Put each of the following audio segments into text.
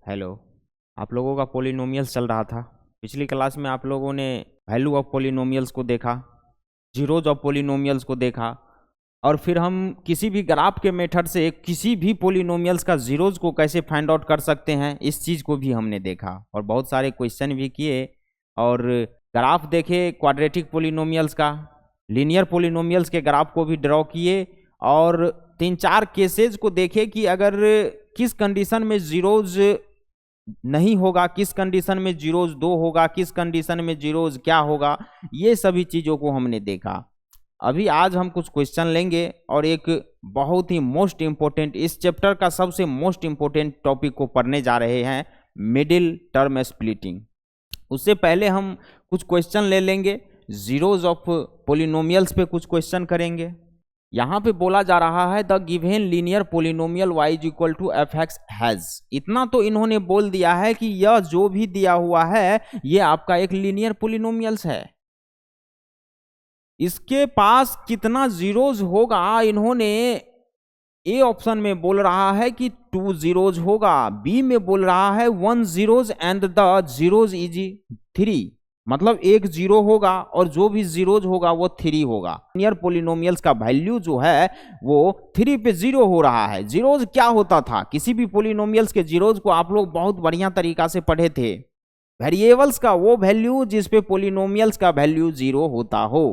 Hello. आप लोगों का पोलिनोमियल्स चल रहा था। पिछली क्लास में आप लोगों ने वैल्यू ऑफ पोलिनोमियल्स को देखा, जीरोज ऑफ पोलिनोमियल्स को देखा, और फिर हम किसी भी ग्राफ के मेथड से किसी भी पोलिनोमियल्स का जीरोज को कैसे फाइंड आउट कर सकते हैं, इस चीज़ को भी हमने देखा और बहुत सारे क्वेश्चन भी किए और ग्राफ देखे क्वाड्रेटिक पोलिनोमियल्स का, लीनियर पोलिनोमियल्स के ग्राफ को भी ड्रॉ किए और 3-4 केसेज को देखे कि अगर किस कंडीशन में जीरोज नहीं होगा, किस कंडीशन में जीरोज 2 होगा, किस कंडीशन में जीरोज क्या होगा, ये सभी चीज़ों को हमने देखा। अभी आज हम कुछ क्वेश्चन लेंगे और एक बहुत ही मोस्ट इंपॉर्टेंट, इस चैप्टर का सबसे मोस्ट इंपॉर्टेंट टॉपिक को पढ़ने जा रहे हैं, मिडिल टर्म स्प्लिटिंग। उससे पहले हम कुछ क्वेश्चन ले लेंगे, जीरोज ऑफ पोलिनोमियल्स पे कुछ क्वेश्चन करेंगे। यहाँ पे बोला जा रहा है the given linear polynomial y is equal to f x has. इतना तो इन्होंने बोल दिया है कि यह जो भी दिया हुआ है ये आपका एक लीनियर पोलिनोमियल्स है। इसके पास कितना जीरोज होगा, इन्होंने ए ऑप्शन में बोल रहा है कि 2 जीरोज होगा, बी में बोल रहा है 1 zeros and the zeros is 3, मतलब एक जीरो होगा और जो भी जीरोज होगा वो 3 होगा। लीनियर पोलिनोमियल्स का वैल्यू जो है वो 3 पे 0 हो रहा है। जीरोज क्या होता था, किसी भी पोलिनोमियल्स के जीरोज को आप लोग बहुत बढ़िया तरीका से पढ़े थे, वेरिएबल्स का वो वैल्यू जिस पे पोलिनोमियल्स का वैल्यू 0 होता हो।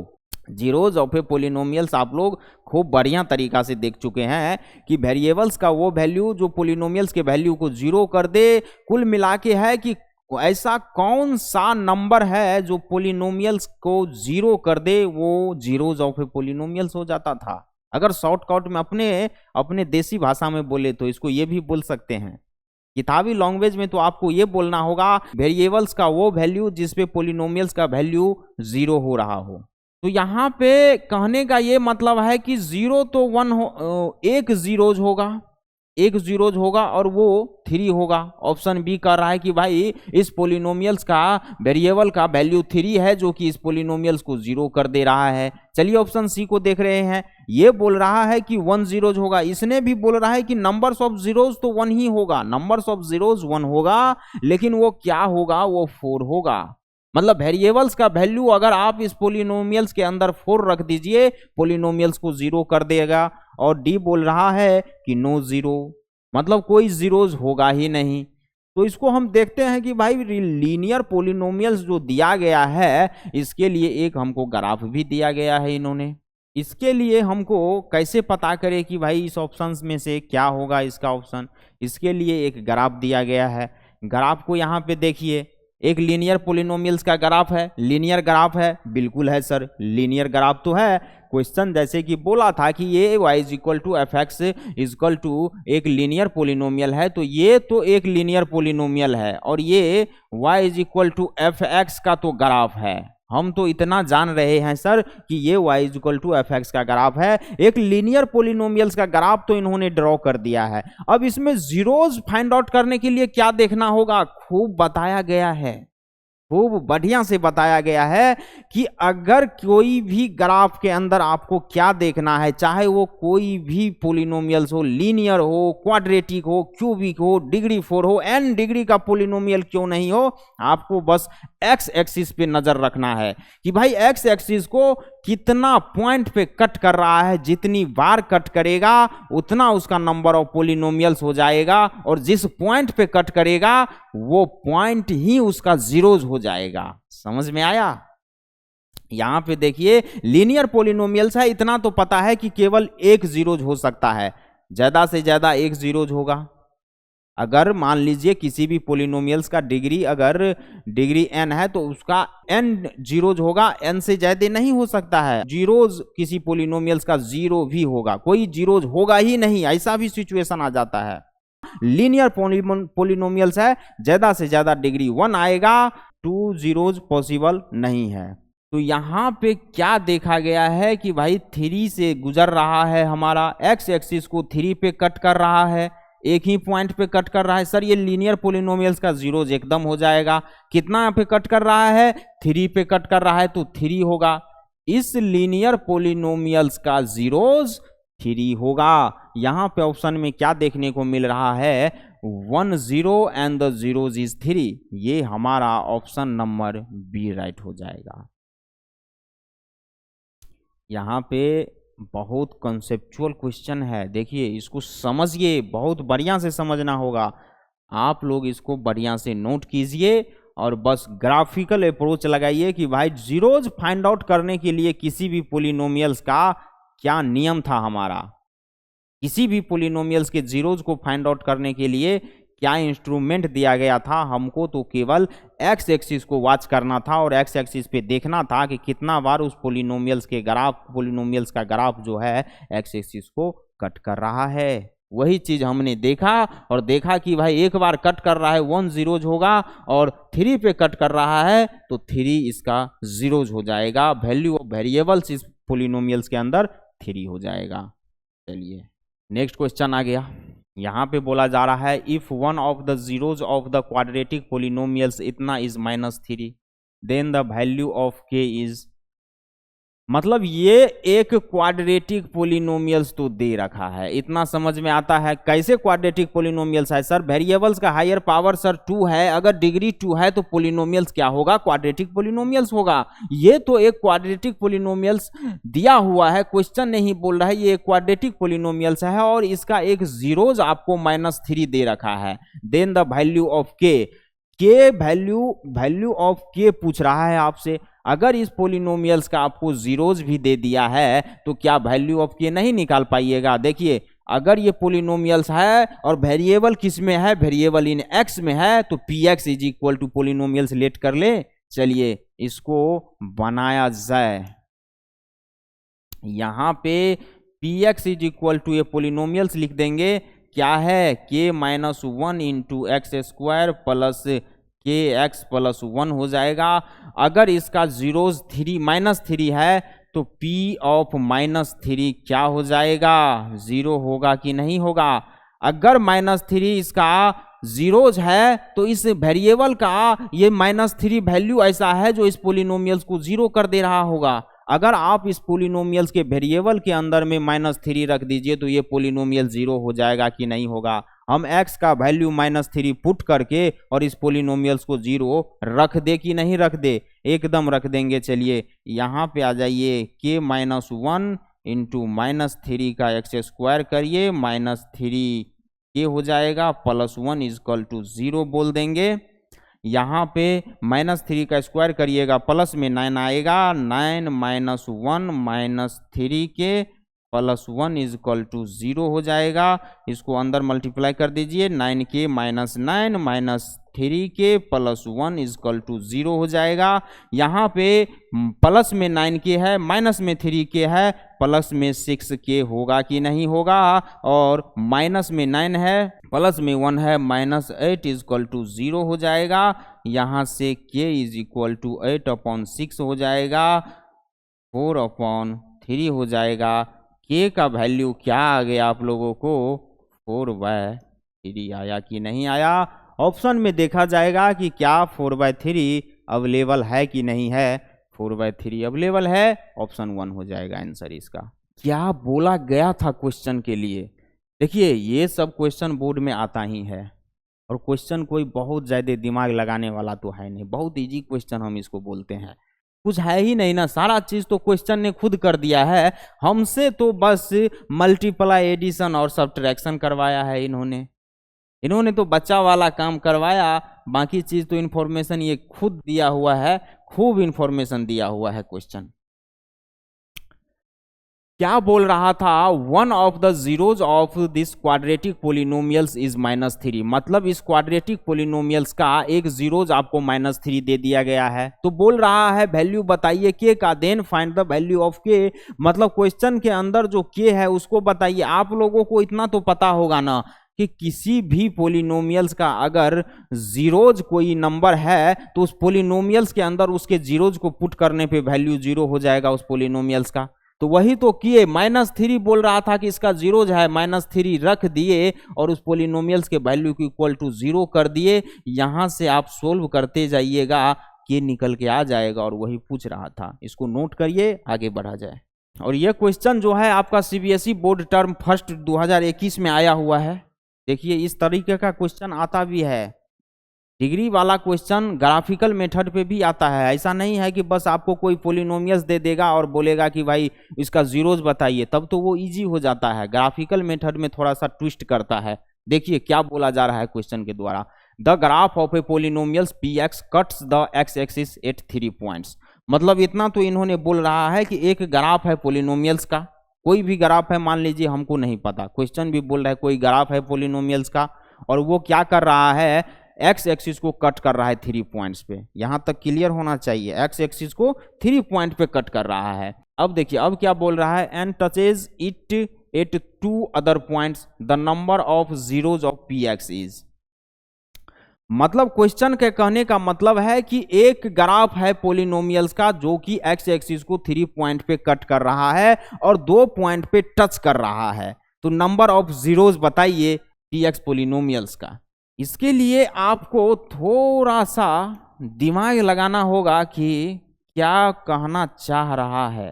जीरोज ऑफ ए पोलिनोमियल्स आप लोग खूब बढ़िया तरीका से देख चुके हैं कि वेरिएबल्स का वो वैल्यू जो पोलिनोमियल्स के वैल्यू को 0 कर दे। कुल मिला के है कि ऐसा कौन सा नंबर है जो पोलिनोमियल्स को 0 कर दे, वो जीरोज ऑफ ए पोलिनोमियल्स हो जाता था। अगर शॉर्टकट में अपने देसी भाषा में बोले तो इसको ये भी बोल सकते हैं, किताबी लैंग्वेज में तो आपको ये बोलना होगा वेरिएबल्स का वो वैल्यू जिस पे पोलिनोमियल्स का वैल्यू 0 हो रहा हो। तो यहाँ पे कहने का ये मतलब है कि 0 तो 1 हो, एक जीरोज होगा और वो 3 होगा। ऑप्शन बी कह रहा है कि भाई इस पोलिनोमियल्स का वेरिएबल का वैल्यू 3 है जो कि इस पोलिनोमियल्स को 0 कर दे रहा है। चलिए ऑप्शन सी को देख रहे हैं, ये बोल रहा है कि 1 जीरोज होगा। इसने भी बोल रहा है कि नंबर्स ऑफ जीरोज तो 1 ही होगा, नंबर्स ऑफ जीरोज 1 होगा, लेकिन वो क्या होगा, वो 4 होगा। मतलब वेरिएबल्स का वैल्यू अगर आप इस पोलिनोमियल्स के अंदर 4 रख दीजिए, पोलिनोमियल्स को 0 कर देगा। और डी बोल रहा है कि नो जीरो, मतलब कोई जीरोज होगा ही नहीं। तो इसको हम देखते हैं कि भाई लीनियर पोलिनोमियल्स जो दिया गया है इसके लिए एक हमको ग्राफ भी दिया गया है इन्होंने। इसके लिए हमको कैसे पता करें कि भाई इस ऑप्शंस में से क्या होगा इसका ऑप्शन, इसके लिए एक ग्राफ दिया गया है। ग्राफ को यहाँ पे देखिए, एक लीनियर पोलिनोमियल्स का ग्राफ है। लीनियर ग्राफ है, बिल्कुल है सर, लीनियर ग्राफ तो है। क्वेश्चन जैसे कि बोला था कि ये y is equal to f x is equal to एक लीनियर पोलिनोमियल है, तो ये तो एक लीनियर पोलिनोमियल है और ये y is equal to f x का तो ग्राफ है। हम तो इतना जान रहे हैं सर कि ये y is equal to f x का ग्राफ है। एक लीनियर पोलिनोमियल्स का ग्राफ तो इन्होंने ड्रॉ कर दिया है। अब इसमें जीरोज फाइंड आउट करने के लिए क्या देखना होगा, खूब बताया गया है, खूब बढ़िया से बताया गया है कि अगर कोई भी ग्राफ के अंदर आपको क्या देखना है, चाहे वो कोई भी पोलिनोमियल्स हो, लीनियर हो, क्वाड्रेटिक हो, क्यूबिक हो, डिग्री 4 हो, n डिग्री का पोलिनोमियल क्यों नहीं हो, आपको बस x एक्सिस पे नजर रखना है कि भाई x एक्सिस को कितना पॉइंट पे कट कर रहा है। जितनी बार कट करेगा उतना उसका नंबर ऑफ पोलिनोमियल्स हो जाएगा और जिस पॉइंट पे कट करेगा वो पॉइंट ही उसका जीरोज हो जाएगा। समझ में आया? यहां पे देखिए लीनियर पोलिनोमियल्स है, इतना तो पता है कि केवल एक जीरोज हो सकता है, ज्यादा से ज्यादा एक जीरोज होगा। अगर मान लीजिए किसी भी पोलिनोमियल्स का डिग्री अगर डिग्री n है तो उसका n जीरोज होगा, n से ज्यादा नहीं हो सकता है। जीरोज किसी पोलिनोमियल्स का 0 भी होगा, कोई जीरोज होगा ही नहीं, ऐसा भी सिचुएशन आ जाता है। लीनियर पोलिनोमियल्स है, ज्यादा से ज्यादा डिग्री 1 आएगा, 2 जीरोज पॉसिबल नहीं है। तो यहाँ पे क्या देखा गया है कि भाई 3 से गुजर रहा है, हमारा x एक्सिस को 3 पे कट कर रहा है, एक ही पॉइंट पे कट कर रहा है। सर ये लीनियर पोलिनोमियल्स का जीरोज एकदम हो जाएगा। कितना पे कट कर रहा है, 3 पे कट कर रहा है तो 3 होगा। इस लीनियर पोलिनोमियल्स का जीरोज 3 होगा। यहाँ पे ऑप्शन में क्या देखने को मिल रहा है, 1 0 एंड द जीरोज इज 3। ये हमारा ऑप्शन नंबर बी राइट हो जाएगा। यहाँ पे बहुत कॉन्सेप्चुअल क्वेश्चन है, देखिए इसको समझिए, बहुत बढ़िया से समझना होगा। आप लोग इसको बढ़िया से नोट कीजिए और बस ग्राफिकल अप्रोच लगाइए कि भाई जीरोज फाइंड आउट करने के लिए किसी भी पोलिनोमियल्स का क्या नियम था हमारा, किसी भी पोलिनोमियल्स के जीरोज को फाइंड आउट करने के लिए क्या इंस्ट्रूमेंट दिया गया था। हमको तो केवल एक्स एक्सिस को वॉच करना था और एक्स एक्सिस पे देखना था कि कितना बार उस पोलिनोमियल्स का ग्राफ जो है एक्स एक्सिस को कट कर रहा है। वही चीज हमने देखा और देखा कि भाई एक बार कट कर रहा है 1 जीरोज होगा और 3 पे कट कर रहा है तो 3 इसका जीरोज हो जाएगा। वैल्यू ऑफ वेरिएबल्स इस पोलिनोमियल्स के अंदर 3 हो जाएगा। चलिए नेक्स्ट क्वेश्चन आ गया। यहाँ पे बोला जा रहा है if one of the zeros of the quadratic polynomials इतना is -3 then the value of k is, मतलब ये एक क्वाड्रेटिक पोलिनोमियल्स तो दे रखा है, इतना समझ में आता है। कैसे क्वाड्रेटिक पोलिनोमियल्स है सर? वेरिएबल्स का हायर पावर सर 2 है, अगर डिग्री 2 है तो पोलिनोमियल्स क्या होगा? क्वाड्रेटिक पोलिनोमियल्स होगा। ये तो एक क्वाड्रेटिक पोलिनोमियल्स दिया हुआ है, क्वेश्चन नहीं बोल रहा है, ये एक क्वाड्रेटिक पोलिनोमियल्स है और इसका एक जीरोज आपको -3 दे रखा है। देन द वैल्यू ऑफ के वैल्यू ऑफ के पूछ रहा है आपसे। अगर इस पोलिनोमियल्स का आपको जीरोज भी दे दिया है तो क्या वैल्यू ऑफ के नहीं निकाल पाइएगा? देखिए अगर ये पोलिनोमियल्स है और वेरिएबल किस में है? वेरिएबल इन एक्स में है तो p x is equal to polynomials let कर ले। चलिए इसको बनाया जाए। यहां पे p x is equal to ये पोलिनोमियल्स लिख देंगे, क्या है? K -1 into x square plus k x plus 1 हो जाएगा। अगर इसका जीरोज -3 है तो p ऑफ -3 क्या हो जाएगा? 0 होगा कि नहीं होगा? अगर -3 इसका जीरोज है तो इस वेरिएबल का ये -3 वैल्यू ऐसा है जो इस पोलिनोमियल्स को 0 कर दे रहा होगा। अगर आप इस पोलिनोमियल्स के वेरिएबल के अंदर में -3 रख दीजिए तो ये पोलिनोमियल 0 हो जाएगा कि नहीं होगा? हम x का वैल्यू -3 पुट करके और इस पोलिनोमियल्स को 0 रख दे कि नहीं रख दे? एकदम रख देंगे। चलिए यहाँ पे आ जाइए, के -1 इंटू -3 का एक्स स्क्वायर करिए, -3 के हो जाएगा प्लस 1 इजकल टू 0 बोल देंगे। यहाँ पे -3 का स्क्वायर करिएगा प्लस में 9 आएगा, 9 -1 -3 के प्लस 1 इजकल टू 0 हो जाएगा। इसको अंदर मल्टीप्लाई कर दीजिए, 9 के -9 -3 के प्लस 1 इजकल टू 0 हो जाएगा। यहाँ पे प्लस में 9 के है, माइनस में 3 के है, प्लस में 6 के होगा कि नहीं होगा? और माइनस में 9 है, प्लस में 1 है, -8 इजकल टू 0 हो जाएगा। यहाँ से के इज इक्वल टू 8/6 हो जाएगा, 4/3 हो जाएगा। के का वैल्यू क्या आ गया आप लोगों को? 4/3 आया कि नहीं आया? ऑप्शन में देखा जाएगा कि क्या 4/3 अवेलेबल है कि नहीं है। 4/3 अवेलेबल है, ऑप्शन 1 हो जाएगा आंसर इसका। क्या बोला गया था क्वेश्चन के लिए? देखिए ये सब क्वेश्चन बोर्ड में आता ही है और क्वेश्चन कोई बहुत ज़्यादा दिमाग लगाने वाला तो है नहीं, बहुत इजी क्वेश्चन हम इसको बोलते हैं। कुछ है ही नहीं ना, सारा चीज़ तो क्वेश्चन ने खुद कर दिया है। हमसे तो बस मल्टीप्लाई, एडिशन और सब्ट्रैक्शन करवाया है इन्होंने तो बच्चा वाला काम करवाया, बाकी चीज़ तो इन्फॉर्मेशन ये खुद दिया हुआ है, खूब इन्फॉर्मेशन दिया हुआ है क्वेश्चन। क्या बोल रहा था? One of the zeros of this quadratic polynomials is -3, मतलब इस क्वाड्रेटिक पोलिनोमियल्स का एक जीरोज आपको -3 दे दिया गया है। तो बोल रहा है वैल्यू बताइए के का, then find the value of k, मतलब क्वेश्चन के अंदर जो के है उसको बताइए। आप लोगों को इतना तो पता होगा ना कि किसी भी पोलिनोमियल्स का अगर जीरोज कोई नंबर है तो उस पोलिनोमियल्स के अंदर उसके जीरोज को पुट करने पे वैल्यू 0 हो जाएगा उस पोलिनोमियल्स का। तो वही तो किए, -3 बोल रहा था कि इसका जीरोज है, -3 रख दिए और उस पोलिनोमियल्स के वैल्यू को इक्वल टू 0 कर दिए। यहां से आप सोल्व करते जाइएगा, के निकल के आ जाएगा और वही पूछ रहा था। इसको नोट करिए, आगे बढ़ा जाए। और यह क्वेश्चन जो है आपका CBSE बोर्ड टर्म फर्स्ट 2021 में आया हुआ है। देखिए इस तरीके का क्वेश्चन आता भी है, डिग्री वाला क्वेश्चन ग्राफिकल मेथड पे भी आता है। ऐसा नहीं है कि बस आपको कोई पोलिनोमियल्स दे देगा और बोलेगा कि भाई इसका जीरोज बताइए, तब तो वो इजी हो जाता है। ग्राफिकल मेथड में थोड़ा सा ट्विस्ट करता है। देखिए क्या बोला जा रहा है क्वेश्चन के द्वारा, the graph of A polynomials P x cuts the x axis at 3 points. मतलब इतना तो इन्होंने बोल रहा है कि एक ग्राफ है पोलिनोमियल्स का, कोई भी ग्राफ है, मान लीजिए हमको नहीं पता, क्वेश्चन भी बोल रहा है कोई ग्राफ है पोलिनोमियल्स का, और वो क्या कर रहा है, एक्स एक्सिस को कट कर रहा है 3 पॉइंट्स पे। यहां तक क्लियर होना चाहिए, एक्स एक्सिस को 3 पॉइंट पे कट कर रहा है। अब देखिए अब क्या बोल रहा है, and touches it at 2 other points, the number of zeros of P x is. मतलब क्वेश्चन के कहने का मतलब है कि एक ग्राफ है पोलिनोमियल्स का जो कि एक्स एक्सिस को 3 पॉइंट पे कट कर रहा है और 2 पॉइंट पे टच कर रहा है, तो नंबर ऑफ जीरोज बताइए पी एक्स पोलिनोमियल्स का। इसके लिए आपको थोड़ा सा दिमाग लगाना होगा कि क्या कहना चाह रहा है।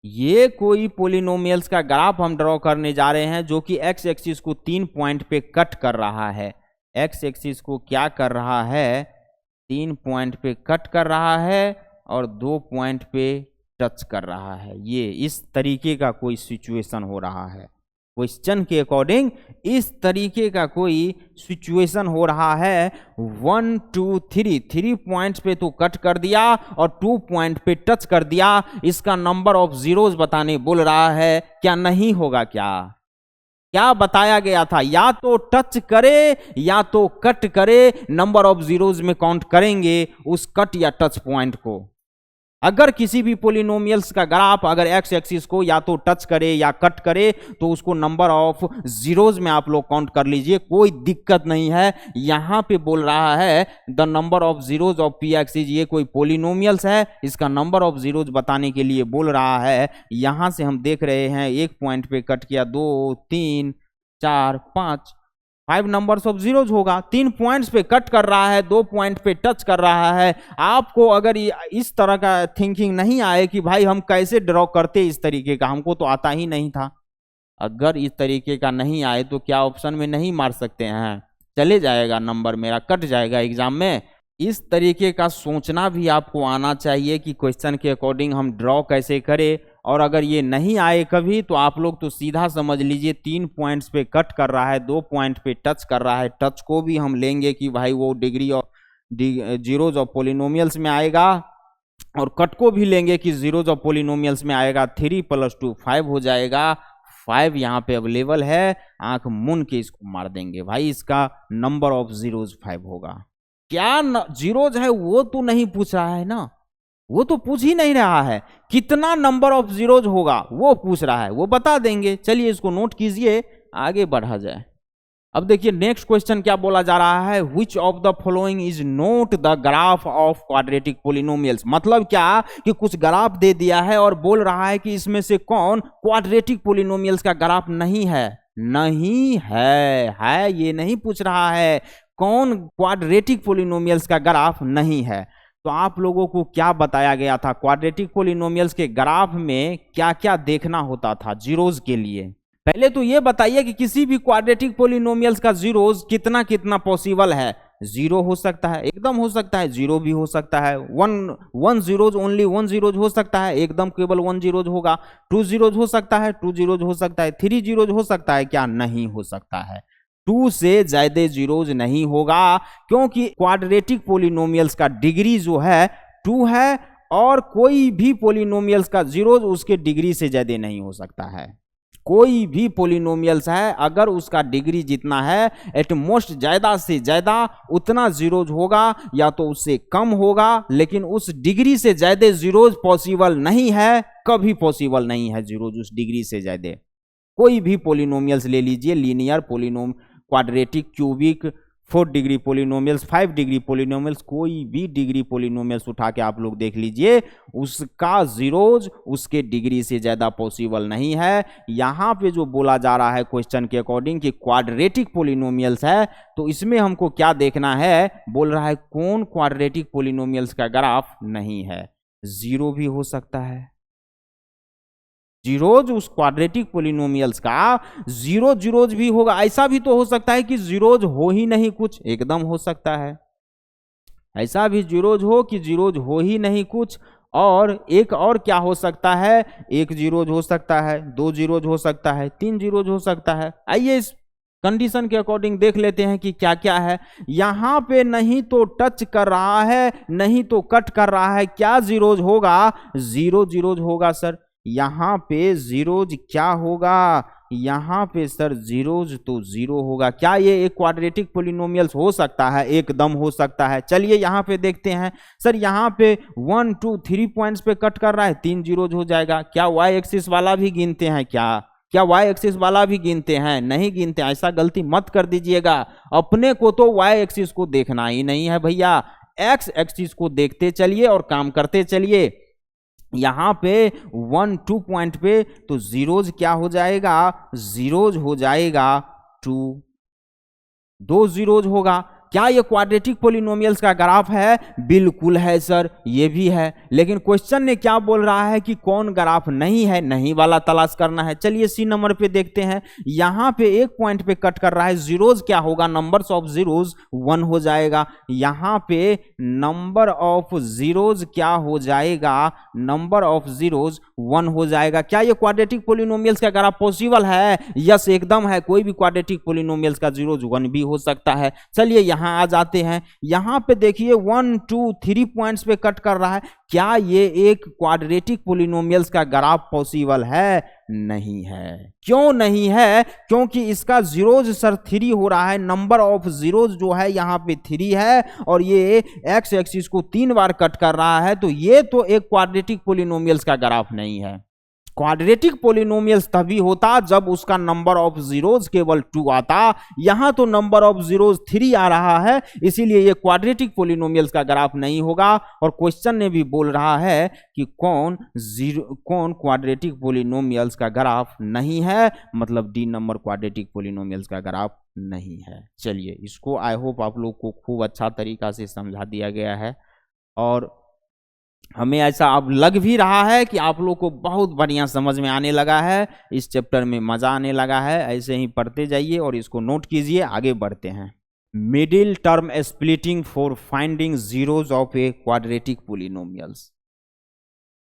ये कोई पोलिनोमियल्स का ग्राफ हम ड्रॉ करने जा रहे हैं जो कि एक्स एक्सिस को 3 पॉइंट पे कट कर रहा है। एक्स एक्सिस को क्या कर रहा है, 3 पॉइंट पे कट कर रहा है और 2 पॉइंट पे टच कर रहा है। ये इस तरीके का कोई सिचुएशन हो रहा है, क्वेश्चन के अकॉर्डिंग इस तरीके का कोई सिचुएशन हो रहा है। 1 2 3 पॉइंट्स पे तो कट कर दिया और 2 पॉइंट पे टच कर दिया, इसका नंबर ऑफ जीरोज बताने बोल रहा है। क्या नहीं होगा, क्या बताया गया था, या तो टच करे या तो कट करे, नंबर ऑफ जीरोज में काउंट करेंगे उस कट या टच पॉइंट को। अगर किसी भी पोलिनोमियल्स का ग्राफ अगर एक्स एक्सिस को या तो टच करे या कट करे तो उसको नंबर ऑफ जीरोज में आप लोग काउंट कर लीजिए, कोई दिक्कत नहीं है। यहां पे बोल रहा है the number of zeros of P x is, ये कोई पोलिनोमियल्स है, इसका नंबर ऑफ जीरोज बताने के लिए बोल रहा है। यहां से हम देख रहे हैं 1 पॉइंट पे कट किया, 2 3 4 5 नंबर्स ऑफ जीरोज होगा। 3 पॉइंट्स पे कट कर रहा है, 2 पॉइंट पे टच कर रहा है। आपको अगर इस तरह का थिंकिंग नहीं आए कि भाई हम कैसे ड्रॉ करते इस तरीके का, हमको तो आता ही नहीं था, अगर इस तरीके का नहीं आए तो क्या ऑप्शन में नहीं मार सकते हैं, चले जाएगा नंबर, मेरा कट जाएगा एग्जाम में। इस तरीके का सोचना भी आपको आना चाहिए कि क्वेश्चन के अकॉर्डिंग हम ड्रॉ कैसे करें। और अगर ये नहीं आए कभी तो आप लोग तो सीधा समझ लीजिए 3 पॉइंट्स पे कट कर रहा है, 2 पॉइंट पे टच कर रहा है, टच को भी हम लेंगे कि भाई वो degree of zeros of polynomials में आएगा, और कट को भी लेंगे कि जीरोज ऑफ पोलिनोमियल्स में आएगा। 3 + 2 5 हो जाएगा, 5 यहाँ पे अवेलेबल है, आंख मून के इसको मार देंगे भाई, इसका नंबर ऑफ जीरोज 5 होगा। क्या जीरोज है वो तो नहीं पूछ रहा है ना, वो तो पूछ ही नहीं रहा है, कितना नंबर ऑफ जीरोज होगा वो पूछ रहा है, वो बता देंगे। चलिए इसको नोट कीजिए, आगे बढ़ा जाए। अब देखिए नेक्स्ट क्वेश्चन क्या बोला जा रहा है, which of the following is note the graph of quadratic polynomials. मतलब क्या कि कुछ ग्राफ दे दिया है और बोल रहा है कि इसमें से कौन क्वाड्रेटिक पोलिनोमियल्स का ग्राफ नहीं है। नहीं है ये नहीं पूछ रहा है कौन क्वाड्रेटिक पोलिनोमियल्स का ग्राफ नहीं है। तो आप लोगों को क्या बताया गया था, क्वाड्रेटिक पोलिनोमियल्स के ग्राफ में क्या क्या देखना होता था जीरोज के लिए। पहले तो ये बताइए कि किसी भी क्वाड्रेटिक पोलिनोमियल्स का जीरोज कितना कितना पॉसिबल है। 0 हो सकता है, एकदम हो सकता है, 0 भी हो सकता है, 1 जीरोज ओनली 1 जीरोज हो सकता है, एकदम केवल 1 जीरोज होगा, 2 जीरोज हो सकता है, 2 जीरोज हो सकता है, 3 जीरोज हो सकता है, क्या नहीं हो सकता है, 2 से ज्यादा जीरोज नहीं होगा, क्योंकि क्वाड्रेटिक पोलिनोमियल्स का डिग्री जो है 2 है और कोई भी पोलिनोमियल्स का जीरोज उसके डिग्री से ज्यादा नहीं हो सकता है। कोई भी पोलिनोमियल्स है अगर उसका डिग्री जितना है एट मोस्ट ज्यादा से ज्यादा उतना जीरोज होगा या तो उससे कम होगा, लेकिन उस डिग्री से ज्यादा जीरोज पॉसिबल नहीं है, कभी पॉसिबल नहीं है जीरोज उस डिग्री से ज्यादा। कोई भी पोलिनोमियल्स ले लीजिए, linear polynomial, quadratic, cubic, 4 degree polynomials, 5 degree polynomials, कोई भी डिग्री पोलिनोमियल्स उठा के आप लोग देख लीजिए, उसका जीरोज उसके डिग्री से ज्यादा पॉसिबल नहीं है। यहां पे जो बोला जा रहा है क्वेश्चन के अकॉर्डिंग कि क्वाड्रेटिक पोलिनोमियल्स है, तो इसमें हमको क्या देखना है, बोल रहा है कौन क्वाड्रेटिक पोलिनोमियल्स का ग्राफ नहीं है। 0 भी हो सकता है, जीरोज उस क्वाड्रेटिक पोलिनोमियल्स का जीरो जीरोज भी होगा। ऐसा भी तो हो सकता है कि जीरोज हो ही नहीं कुछ, एकदम हो सकता है। ऐसा भी जीरोज हो कि जीरोज हो ही नहीं कुछ। और एक और क्या हो सकता है, एक जीरोज हो सकता है, दो जीरोज हो सकता है, तीन जीरोज हो सकता है। आइए इस कंडीशन के अकॉर्डिंग देख लेते हैं कि क्या क्या है। यहां पे नहीं तो टच कर रहा है, नहीं तो कट कर रहा है, क्या जीरोज होगा, जीरो जीरोज होगा सर। यहां पे जीरोज क्या होगा, यहां पे सर जीरोज तो जीरो होगा। क्या ये एक क्वाड्रेटिक पोलिनोमियल्स हो सकता है, एकदम हो सकता है। चलिए यहां पे देखते हैं। सर यहां पे 1 2 3 पॉइंट्स पे कट कर रहा है, तीन जीरोज हो जाएगा। क्या वाई एक्सिस वाला भी गिनते हैं, क्या वाई एक्सिस वाला भी गिनते हैं, नहीं गिनते। ऐसा गलती मत कर दीजिएगा। अपने को तो वाई एक्सिस को देखना ही नहीं है भैया, एक्स एक्सिस को देखते चलिए और काम करते चलिए। यहां पे 1 2 पॉइंट पे तो जीरोज क्या हो जाएगा, जीरोज हो जाएगा 2, दो जीरोज होगा। क्या ये क्वाड्रेटिक पोलिनोमियल्स का ग्राफ है, बिल्कुल है सर, ये भी है। लेकिन क्वेश्चन ने क्या बोल रहा है कि कौन ग्राफ नहीं है, नहीं वाला तलाश करना है। चलिए सी नंबर पे देखते हैं। यहां पे एक पॉइंट पे कट कर रहा है, जीरोज क्या होगा, नंबर्स ऑफ जीरोज 1 हो जाएगा। यहां पे नंबर ऑफ जीरोज क्या हो जाएगा, नंबर ऑफ जीरोज 1 हो जाएगा। क्या ये क्वाड्रेटिक पोलिनोमियल्स का ग्राफ पॉसिबल है, यस एकदम है। कोई भी क्वाड्रेटिक पोलिनोमियल्स का जीरोज 1 भी हो सकता है। चलिए आ जाते हैं। यहां पे देखिए 1 2 3 पॉइंट्स पे कट कर रहा है। क्या ये एक क्वाड्रेटिक पोलिनोमियल्स का ग्राफ पॉसिबल है, नहीं है। क्यों नहीं है, क्योंकि इसका जीरोज सर 3 हो रहा है। नंबर ऑफ जीरोज जो है यहां पे 3 है और ये एक्स एक्सिस को 3 बार कट कर रहा है, तो ये तो एक क्वाड्रेटिक पोलिनोमियल्स का ग्राफ नहीं है। क्वाड्रेटिक पोलिनोमियल्स तभी होता जब उसका नंबर ऑफ जीरोज केवल 2 आता। यहां तो नंबर ऑफ जीरोज 3 आ रहा है, इसीलिए ये क्वाड्रेटिक पोलिनोमियल्स का ग्राफ नहीं होगा। और क्वेश्चन ने भी बोल रहा है कि कौन क्वाड्रेटिक पोलिनोमियल्स का ग्राफ नहीं है, मतलब डी नंबर क्वाड्रेटिक पोलिनोमियल्स का ग्राफ नहीं है। चलिए इसको आई होप आप लोग को खूब अच्छा तरीका से समझा दिया गया है और हमें ऐसा अब लग भी रहा है कि आप लोग को बहुत बढ़िया समझ में आने लगा है, इस चैप्टर में मजा आने लगा है। ऐसे ही पढ़ते जाइए और इसको नोट कीजिए। आगे बढ़ते हैं। Middle term splitting for finding zeros of a quadratic polynomials.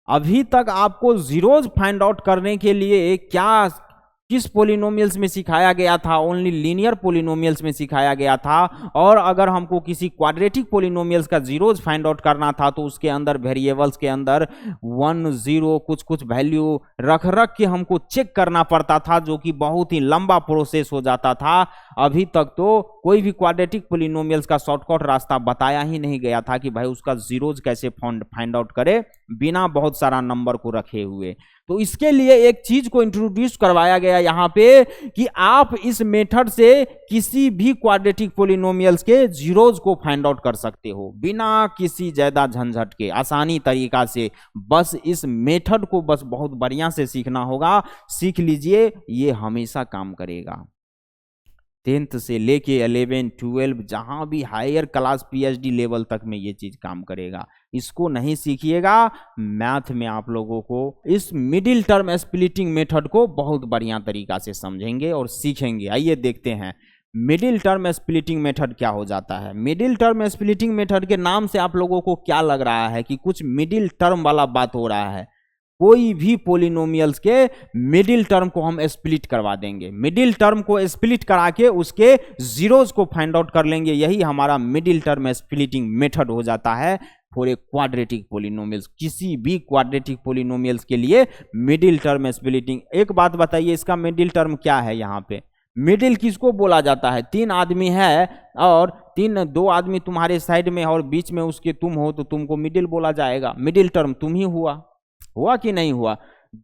अभी तक आपको जीरोज फाइंड आउट करने के लिए किस पोलिनोमियल्स में सिखाया गया था, ओनली लीनियर पोलिनोमियल्स में सिखाया गया था। और अगर हमको किसी क्वाड्रेटिक पोलिनोमियल्स का जीरोज फाइंड आउट करना था तो उसके अंदर वेरिएबल्स के अंदर 1 0 कुछ कुछ वैल्यू रख के हमको चेक करना पड़ता था, जो कि बहुत ही लंबा प्रोसेस हो जाता था। अभी तक तो कोई भी क्वाड्रेटिक पोलिनोमियल्स का शॉर्टकट रास्ता बताया ही नहीं गया था कि भाई उसका जीरोज कैसे फाइंड आउट करे बिना बहुत सारा नंबर को रखे हुए। तो इसके लिए एक चीज को इंट्रोड्यूस करवाया गया यहां पे कि आप इस मेथड से किसी भी क्वाड्रेटिक पोलिनोमियल्स के जीरोज को फाइंड आउट कर सकते हो बिना किसी ज्यादा झंझट के, आसानी तरीका से। बस इस मेथड को बस बहुत बढ़िया से सीखना होगा, सीख लीजिए, ये हमेशा काम करेगा। 10th से लेके 11 12 जहां भी हायर क्लास PhD लेवल तक में ये चीज काम करेगा। इसको नहीं सीखिएगा, मैथ में आप लोगों को इस मिडिल टर्म स्प्लिटिंग मेथड को बहुत बढ़िया तरीका से समझेंगे और सीखेंगे। आइए देखते हैं मिडिल टर्म स्प्लिटिंग मेथड क्या हो जाता है। मिडिल टर्म स्प्लिटिंग मेथड के नाम से आप लोगों को क्या लग रहा है कि कुछ मिडिल टर्म वाला बात हो रहा है। कोई भी पोलिनोमियल्स के मिडिल टर्म को हम स्प्लिट करवा देंगे, मिडिल टर्म को स्प्लिट करा के उसके जीरोज को फाइंड आउट कर लेंगे। यही हमारा मिडिल टर्म स्प्लिटिंग मेथड हो जाता है फॉर ए क्वाड्रेटिक पोलिनोमियल्स। किसी भी क्वाड्रेटिक पोलिनोमियल्स के लिए मिडिल टर्म स्प्लिटिंग। एक बात बताइए, इसका मिडिल टर्म क्या है? यहाँ पे मिडिल किसको बोला जाता है? 3 आदमी है और 2 आदमी तुम्हारे साइड में और बीच में उसके तुम हो, तो तुमको मिडिल बोला जाएगा। मिडिल टर्म तुम ही हुआ कि नहीं हुआ?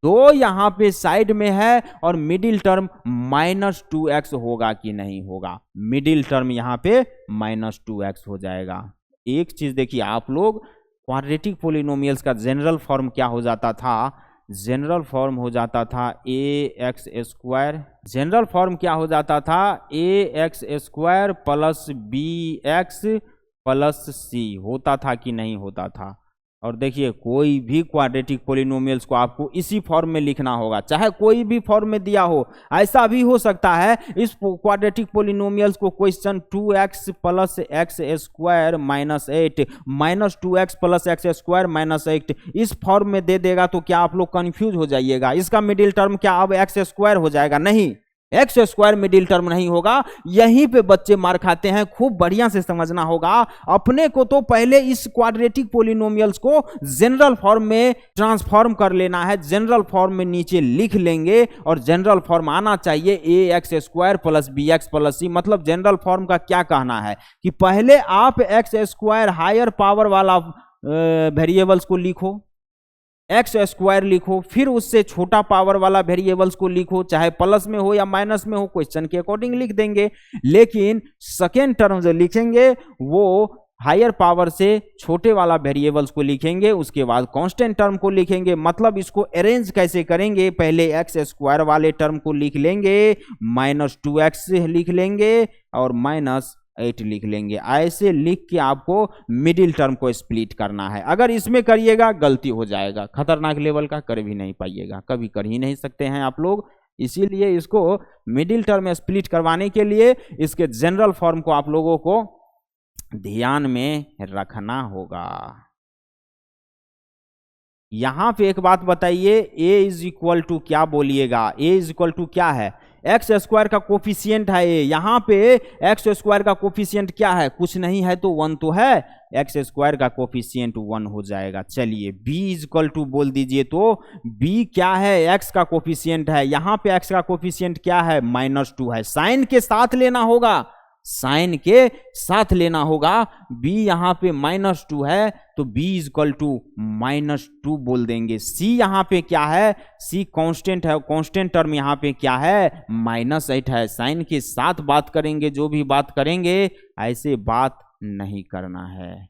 2 यहां पे साइड में है और मिडिल टर्म -2x होगा कि नहीं होगा? मिडिल टर्म यहां पे -2x हो जाएगा। एक चीज देखिए आप लोग, क्वाड्रेटिक पोलिनोमियल्स का जनरल फॉर्म क्या हो जाता था? जनरल फॉर्म हो जाता था ax²। जनरल फॉर्म क्या हो जाता था? ax² + bx + c होता था कि नहीं होता था? और देखिए कोई भी क्वाड्रेटिक पोलिनोमियल्स को आपको इसी फॉर्म में लिखना होगा, चाहे कोई भी फॉर्म में दिया हो। ऐसा भी हो सकता है इस क्वाड्रेटिक पोलिनोमियल्स को question 2x plus x square minus 8 minus 2x plus x square minus 8 इस फॉर्म में दे देगा, तो क्या आप लोग कंफ्यूज हो जाइएगा। इसका मिडिल टर्म क्या अब एक्स स्क्वायर हो जाएगा? नहीं, एक्स स्क्वायर मिडिल टर्म नहीं होगा। यहीं पे बच्चे मार खाते हैं, खूब बढ़िया से समझना होगा। अपने को तो पहले इस क्वाड्रेटिक पोलिनोमियल्स को जनरल फॉर्म में ट्रांसफॉर्म कर लेना है, जनरल फॉर्म में नीचे लिख लेंगे और जनरल फॉर्म आना चाहिए a x square plus b x plus c. मतलब जनरल फॉर्म का क्या कहना है कि पहले आप एक्स स्क्वायर हायर पावर वाला वेरिएबल्स को लिखो, एक्स स्क्वायर लिखो, फिर उससे छोटा पावर वाला वेरिएबल्स को लिखो, चाहे प्लस में हो या माइनस में हो, क्वेश्चन के अकॉर्डिंग लिख देंगे। लेकिन सेकेंड टर्म जो लिखेंगे वो हायर पावर से छोटे वाला वेरिएबल्स को लिखेंगे, उसके बाद कांस्टेंट टर्म को लिखेंगे। मतलब इसको अरेंज कैसे करेंगे? पहले एक्स स्क्वायर वाले टर्म को लिख लेंगे, माइनस 2x लिख लेंगे और माइनस 8 लिख लेंगे। ऐसे लिख के आपको मिडिल टर्म को स्प्लिट करना है। अगर इसमें करिएगा गलती हो जाएगा, खतरनाक लेवल का, कर भी नहीं पाइएगा, कभी कर ही नहीं सकते हैं आप लोग। इसीलिए इसको मिडिल टर्म में स्प्लिट करवाने के लिए इसके जनरल फॉर्म को आप लोगों को ध्यान में रखना होगा। यहां पे एक बात बताइए, a इज इक्वल टू क्या बोलिएगा? a इज इक्वल टू क्या है? एक्स स्क्वायर का कोफिशिएंट है a। यहां पे एक्स स्क्वायर का कोफिशिएंट क्या है? कुछ नहीं है तो 1 तो है, एक्स स्क्वायर का कोफिशिएंट 1 हो जाएगा। चलिए b इज इक्वल टू बोल दीजिए, तो b क्या है? x का कोफिशिएंट है। यहां पे x का कोफिशिएंट क्या है? -2 है। साइन के साथ लेना होगा, साइन के साथ लेना होगा। b यहां पे -2 है तो b इज इक्वल टू -2 बोल देंगे। c यहां पे क्या है? c कांस्टेंट है, कांस्टेंट टर्म यहां पे क्या है? -8 है। साइन के साथ बात करेंगे, जो भी बात करेंगे ऐसे बात नहीं करना है।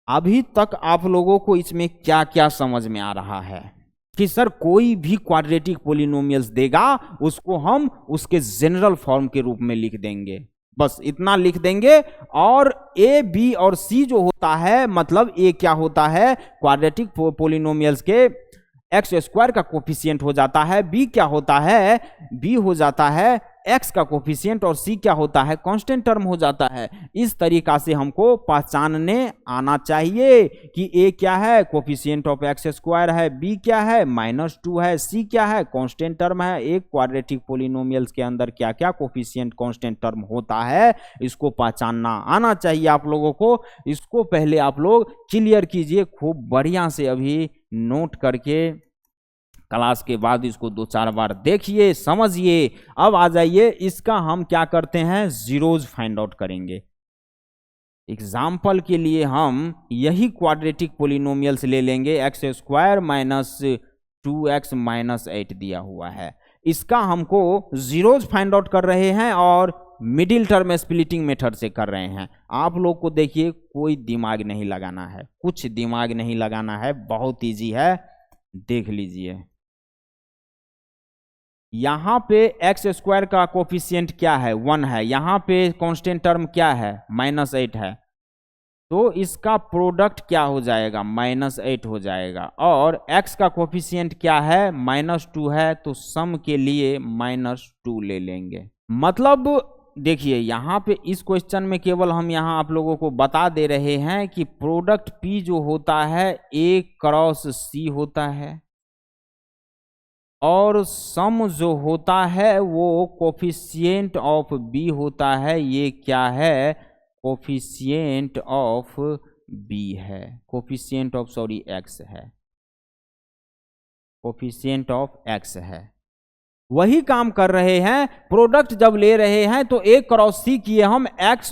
अभी तक आप लोगों को इसमें क्या क्या समझ में आ रहा है कि सर कोई भी क्वाड्रेटिक पोलिनोमियल्स देगा उसको हम उसके जनरल फॉर्म के रूप में लिख देंगे, बस इतना लिख देंगे। और ए बी और सी जो होता है, मतलब ए क्या होता है? क्वाड्रेटिक पोलिनोमियल्स के एक्स स्क्वायर का कोफिशिएंट हो जाता है। बी क्या होता है? बी हो जाता है एक्स का कोफिशिएंट, और सी क्या होता है? कांस्टेंट टर्म हो जाता है। इस तरीका से हमको पहचानने आना चाहिए कि ए क्या है? कोफिशिएंट ऑफ एक्स स्क्वायर है, बी क्या है? -2 है, सी क्या है? कांस्टेंट टर्म है। एक क्वाड्रेटिक पोलिनोमियल्स के अंदर क्या क्या कोफिशिएंट कांस्टेंट टर्म होता है, इसको पहचानना आना चाहिए आप लोगों को। इसको पहले आप लोग क्लियर कीजिए खूब बढ़िया से, अभी नोट करके क्लास के बाद इसको 2-4 बार देखिए, समझिए। अब आ जाइए, इसका हम क्या करते हैं? जीरोज फाइंड आउट करेंगे। एग्जाम्पल के लिए हम यही क्वाड्रेटिक पोलिनोमियल्स ले लेंगे, एक्स स्क्वायर -2x -8 दिया हुआ है। इसका हमको जीरोज फाइंड आउट कर रहे हैं और मिडिल टर्म स्प्लिटिंग मेथड से कर रहे हैं। आप लोग को देखिए कोई दिमाग नहीं लगाना है, कुछ दिमाग नहीं लगाना है, बहुत इजी है, देख लीजिए। यहां पे एक्स स्क्वायर का कोफिशिएंट क्या है? 1 है। यहां पे कांस्टेंट टर्म क्या है? -8 है। तो इसका प्रोडक्ट क्या हो जाएगा? -8 हो जाएगा। और x का कोफिशिएंट क्या है? -2 है, तो सम के लिए -2 ले लेंगे। मतलब देखिए यहां पे इस क्वेश्चन में केवल हम यहां आप लोगों को बता दे रहे हैं कि प्रोडक्ट p जो होता है a क्रॉस c होता है, और सम जो होता है वो कोफिशिएंट ऑफ b होता है। ये क्या है? कोफिशिएंट ऑफ b है, कोफिशिएंट ऑफ x है, कोफिशिएंट ऑफ x है। वही काम कर रहे हैं। प्रोडक्ट जब ले रहे हैं तो a क्रॉस c किए हम, एक्स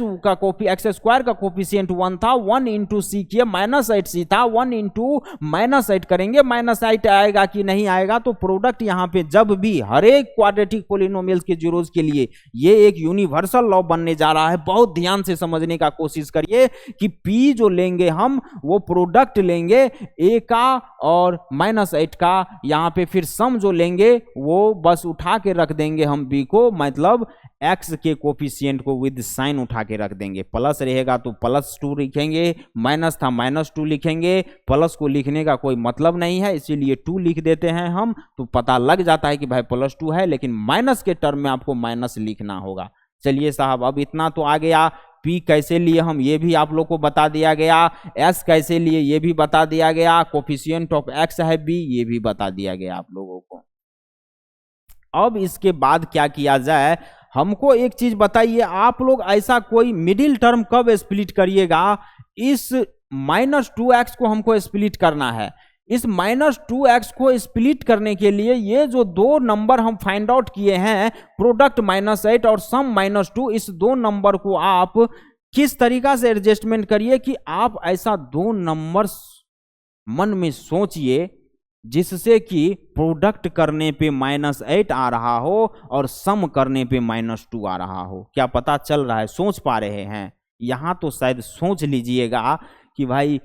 स्क्वायर का कोफिशिएंट 1 था, 1 इंटू सी किए, -8c था, 1 इंटू -8 करेंगे, -8 आएगा कि नहीं आएगा? तो प्रोडक्ट यहां पे जब भी हर एक क्वाड्रेटिक पोलिनोमियल्स के जीरोज के लिए ये एक यूनिवर्सल लॉ बनने जा रहा है। बहुत ध्यान से समझने का कोशिश करिए कि p जो लेंगे हम वो प्रोडक्ट लेंगे a का और -8 का। यहां पे फिर सम जो लेंगे वो बस उठा के रख देंगे हम बी को, मतलब एक्स के कोफिशिएंट को विद साइन उठा के रख देंगे। प्लस रहेगा तो +2 लिखेंगे, माइनस था -2 लिखेंगे। प्लस को लिखने का कोई मतलब नहीं है, इसीलिए 2 लिख देते हैं हम, तो पता लग जाता है कि भाई +2 है, लेकिन माइनस के टर्म में आपको माइनस लिखना होगा। चलिए साहब, अब इतना तो आ गया। P कैसे लिए हम ये भी आप लोग को बता दिया गया, S कैसे लिए ये भी बता दिया गया, कोफिशिएंट ऑफ X है B ये भी बता दिया गया आप लोगों को। अब इसके बाद क्या किया जाए, हमको एक चीज बताइए, आप लोग ऐसा कोई मिडिल टर्म कब स्प्लिट करिएगा? इस -2x को हमको स्प्लिट करना है। इस -2x को स्प्लिट करने के लिए ये जो दो नंबर हम फाइंड आउट किए हैं, प्रोडक्ट -8 और सम -2, इस दो नंबर को आप किस तरीका से एडजस्टमेंट करिए कि आप ऐसा दो नंबर मन में सोचिए जिससे कि प्रोडक्ट करने पे -8 आ रहा हो और सम करने पे -2 आ रहा हो। क्या पता चल रहा है, सोच पा रहे हैं? यहां तो शायद सोच लीजिएगा कि भाई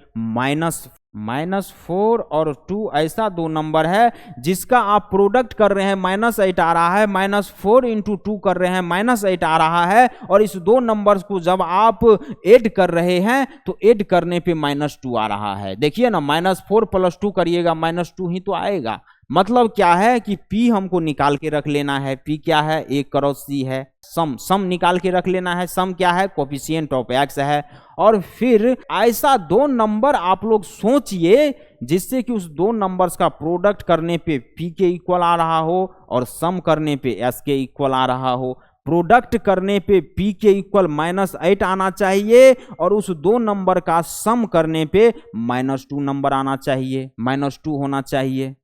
-4 और 2 ऐसा दो नंबर है जिसका आप प्रोडक्ट कर रहे हैं, -8 आ रहा है, -4 × 2 कर रहे हैं, -8 आ रहा है, और इस दो नंबर्स को जब आप ऐड कर रहे हैं तो ऐड करने पे -2 आ रहा है। देखिए ना, -4 + 2 करिएगा, -2 ही तो आएगा। मतलब क्या है कि P हमको निकाल के रख लेना है। P क्या है? A क्रॉस C है। सम निकाल के रख लेना है। सम क्या है? कोफिशिएंट ऑफ X है। और फिर ऐसा दो नंबर आप लोग सोचिए जिससे कि उस दो नंबर्स का प्रोडक्ट करने पे P के इक्वल आ रहा हो और सम करने पे S के इक्वल आ रहा हो। प्रोडक्ट करने पे P के इक्वल -8 आना चाहिए और उस दो नंबर का सम करने पे -2 नंबर आना चाहिए, -2 होना चाहिए।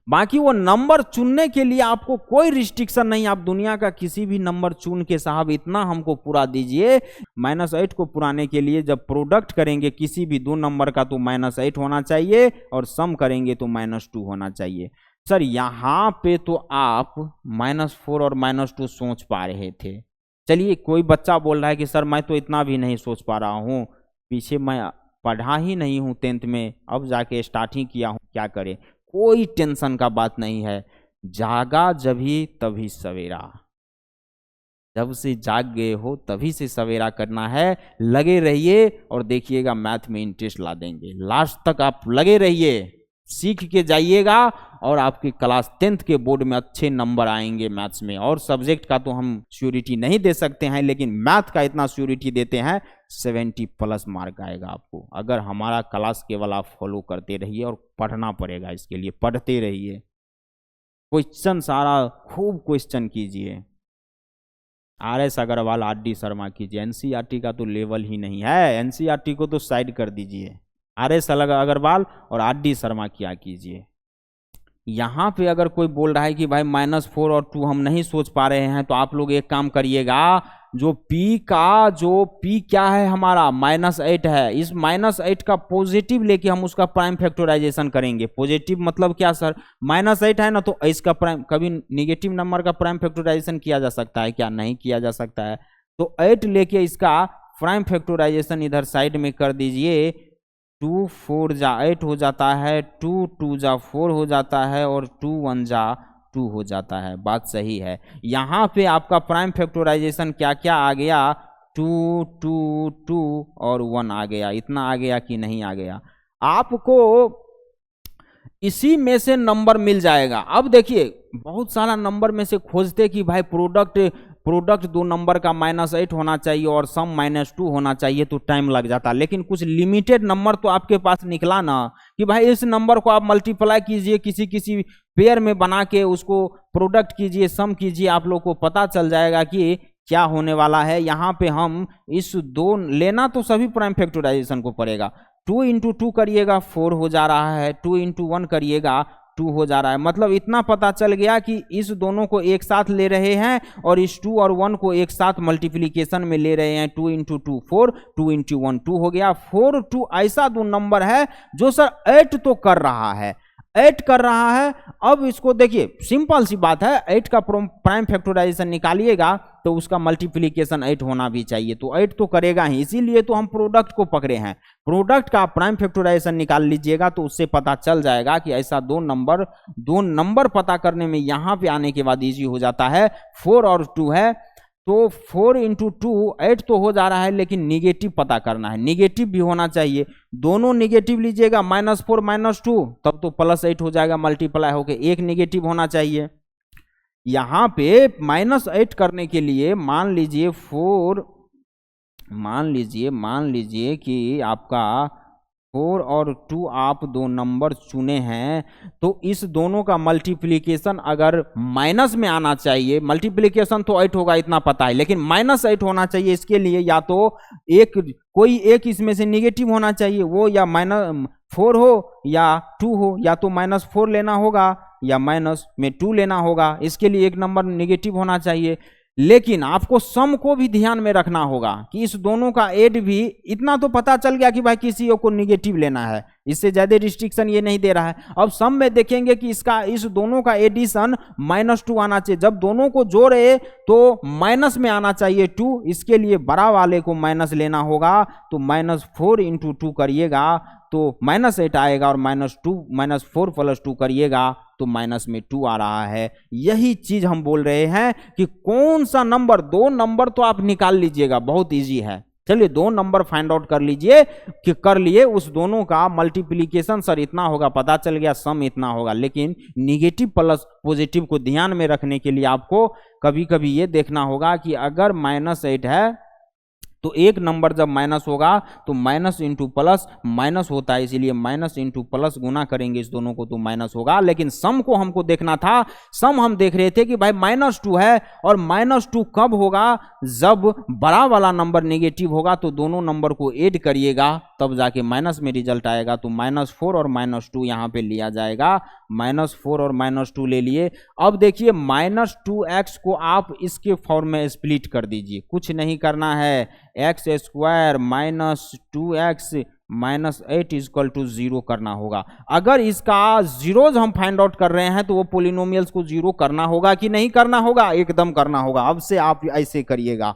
बाकी वो नंबर चुनने के लिए आपको कोई रिस्ट्रिक्शन नहीं, आप दुनिया का किसी भी नंबर चुन के साहब इतना हमको पूरा दीजिए। -8 को पुराने के लिए जब प्रोडक्ट करेंगे किसी भी दो नंबर का तो -8 होना चाहिए और सम करेंगे तो -2 होना चाहिए। सर यहाँ पे तो आप -4 और -2 सोच पा रहे थे। चलिए, कोई बच्चा बोल रहा है कि सर मैं तो इतना भी नहीं सोच पा रहा हूँ, पीछे मैं पढ़ा ही नहीं हूँ 10th में, अब जाके स्टार्ट ही किया हूँ, क्या करें? कोई टेंशन का बात नहीं है। जागा जभी तभी सवेरा, जब से जाग गए हो तभी से सवेरा करना है। लगे रहिए और देखिएगा मैथ में इंटरेस्ट ला देंगे। लास्ट तक आप लगे रहिए, सीख के जाइएगा और आपके क्लास 10th के बोर्ड में अच्छे नंबर आएंगे मैथ्स में। और सब्जेक्ट का तो हम श्योरिटी नहीं दे सकते हैं, लेकिन मैथ का इतना श्योरिटी देते हैं 70+ मार्क आएगा आपको, अगर हमारा क्लास केवल आप फॉलो करते रहिए। और पढ़ना पड़ेगा, इसके लिए पढ़ते रहिए, क्वेश्चन सारा खूब क्वेश्चन कीजिए। RS अग्रवाल, RD शर्मा कीजिए। NCERT का तो लेवल ही नहीं है, NCERT को तो साइड कर दीजिए। RS अग्रवाल और RD शर्मा क्या कीजिए। यहाँ पे अगर कोई बोल रहा है कि भाई -4 और 2 हम नहीं सोच पा रहे हैं, तो आप लोग एक काम करिएगा, जो P क्या है हमारा -8 है, इस -8 का पॉजिटिव लेके हम उसका प्राइम फैक्टराइजेशन करेंगे। पॉजिटिव मतलब क्या सर? -8 है ना, तो इसका प्राइम, कभी निगेटिव नंबर का प्राइम फैक्टराइजेशन किया जा सकता है क्या? नहीं किया जा सकता है। तो 8 लेके इसका प्राइम फैक्टराइजेशन इधर साइड में कर दीजिए। 2 4 जा 8 हो जाता है, 2 2 जा 4 हो जाता है और 2 1 जा 2 हो जाता है। बात सही है। यहाँ पे आपका प्राइम फैक्टराइजेशन क्या क्या आ गया? 2 2 2 और 1 आ गया। इतना आ गया कि नहीं आ गया? आपको इसी में से नंबर मिल जाएगा। अब देखिए, बहुत सारा नंबर में से खोजते कि भाई प्रोडक्ट दो नंबर का -8 होना चाहिए और सम -2 होना चाहिए, तो टाइम लग जाता। लेकिन कुछ लिमिटेड नंबर तो आपके पास निकला ना कि भाई इस नंबर को आप मल्टीप्लाई कीजिए, किसी पेयर में बना के उसको प्रोडक्ट कीजिए, सम कीजिए, आप लोग को पता चल जाएगा कि क्या होने वाला है। यहाँ पे हम इस दो लेना तो सभी प्राइम फैक्टराइजेशन को पड़ेगा। 2 × 2 करिएगा 4 हो जा रहा है, 2 × 1 करिएगा 2 हो जा रहा है। मतलब इतना पता चल गया कि इस दोनों को एक साथ ले रहे हैं और इस 2 और 1 को एक साथ मल्टीप्लिकेशन में ले रहे हैं। 2 × 2 4, 2 × 1 2 हो गया। 4 2 ऐसा दो नंबर है जो सर 8 तो कर रहा है, 8 कर रहा है। अब इसको देखिए, सिंपल सी बात है, 8 का प्राइम फैक्टराइजेशन निकालिएगा तो उसका मल्टीप्लिकेशन 8 होना भी चाहिए, तो 8 तो करेगा ही, इसीलिए तो हम प्रोडक्ट को पकड़े हैं। प्रोडक्ट का प्राइम फैक्टराइजेशन निकाल लीजिएगा तो उससे पता चल जाएगा कि ऐसा दो नंबर पता करने में यहां पे आने के बाद इजी हो जाता है। 4 और 2 है, तो 4 इंटू 2 8 तो हो जा रहा है, लेकिन निगेटिव पता करना है, निगेटिव भी होना चाहिए। दोनों निगेटिव लीजिएगा, -4 -2, तब तो +8 हो जाएगा मल्टीप्लाई होके, एक निगेटिव होना चाहिए। यहां पे -8 करने के लिए मान लीजिए कि आपका 4 और 2 आप दो नंबर चुने हैं, तो इस दोनों का मल्टीप्लिकेशन अगर माइनस में आना चाहिए, मल्टीप्लिकेशन तो 8 होगा इतना पता है, लेकिन -8 होना चाहिए। इसके लिए या तो कोई एक इसमें से निगेटिव होना चाहिए, वो या -4 हो या 2 हो, या तो -4 लेना होगा या -2 लेना होगा। इसके लिए एक नंबर निगेटिव होना चाहिए, लेकिन आपको सम को भी ध्यान में रखना होगा कि इस दोनों का एड भी, इतना तो पता चल गया कि भाई किसी को निगेटिव लेना है, इससे ज्यादा रिस्ट्रिक्शन ये नहीं दे रहा है। अब सम में देखेंगे कि इस दोनों का एडिशन -2 आना चाहिए, जब दोनों को जोड़े तो माइनस में आना चाहिए 2, इसके लिए बड़ा वाले को माइनस लेना होगा, तो -4 इंटू 2 करिएगा तो -8 आएगा, और -4 + 2 करिएगा तो माइनस में 2 आ रहा है। यही चीज हम बोल रहे हैं कि कौन सा नंबर, दो नंबर तो आप निकाल लीजिएगा, बहुत इजी है। चलिए 2 नंबर फाइंड आउट कर लीजिए कि कर लिए, उस दोनों का मल्टीप्लिकेशन सर इतना होगा, पता चल गया सम इतना होगा, लेकिन निगेटिव प्लस पॉजिटिव को ध्यान में रखने के लिए आपको कभी कभी ये देखना होगा कि अगर -8 है तो एक नंबर जब माइनस होगा तो माइनस इंटू प्लस माइनस होता है, इसीलिए माइनस इंटू प्लस गुना करेंगे इस दोनों को तो माइनस होगा। लेकिन सम को हमको देखना था, सम हम देख रहे थे कि भाई -2 है, और -2 कब होगा, जब बड़ा वाला नंबर नेगेटिव होगा, तो दोनों नंबर को ऐड करिएगा तब जाके माइनस में रिजल्ट आएगा। तो -4 और -2 यहाँ पे लिया जाएगा, -4 और -2 ले लिए। अब देखिए -2x को आप इसके फॉर्म में स्प्लिट कर दीजिए, कुछ नहीं करना है, x² - 2x - 8 = 0 करना होगा। अगर इसका जीरोज हम फाइंड आउट कर रहे हैं तो वो पोलिनोमियल्स को 0 करना होगा कि नहीं करना होगा, एकदम करना होगा। अब से आप ऐसे करिएगा,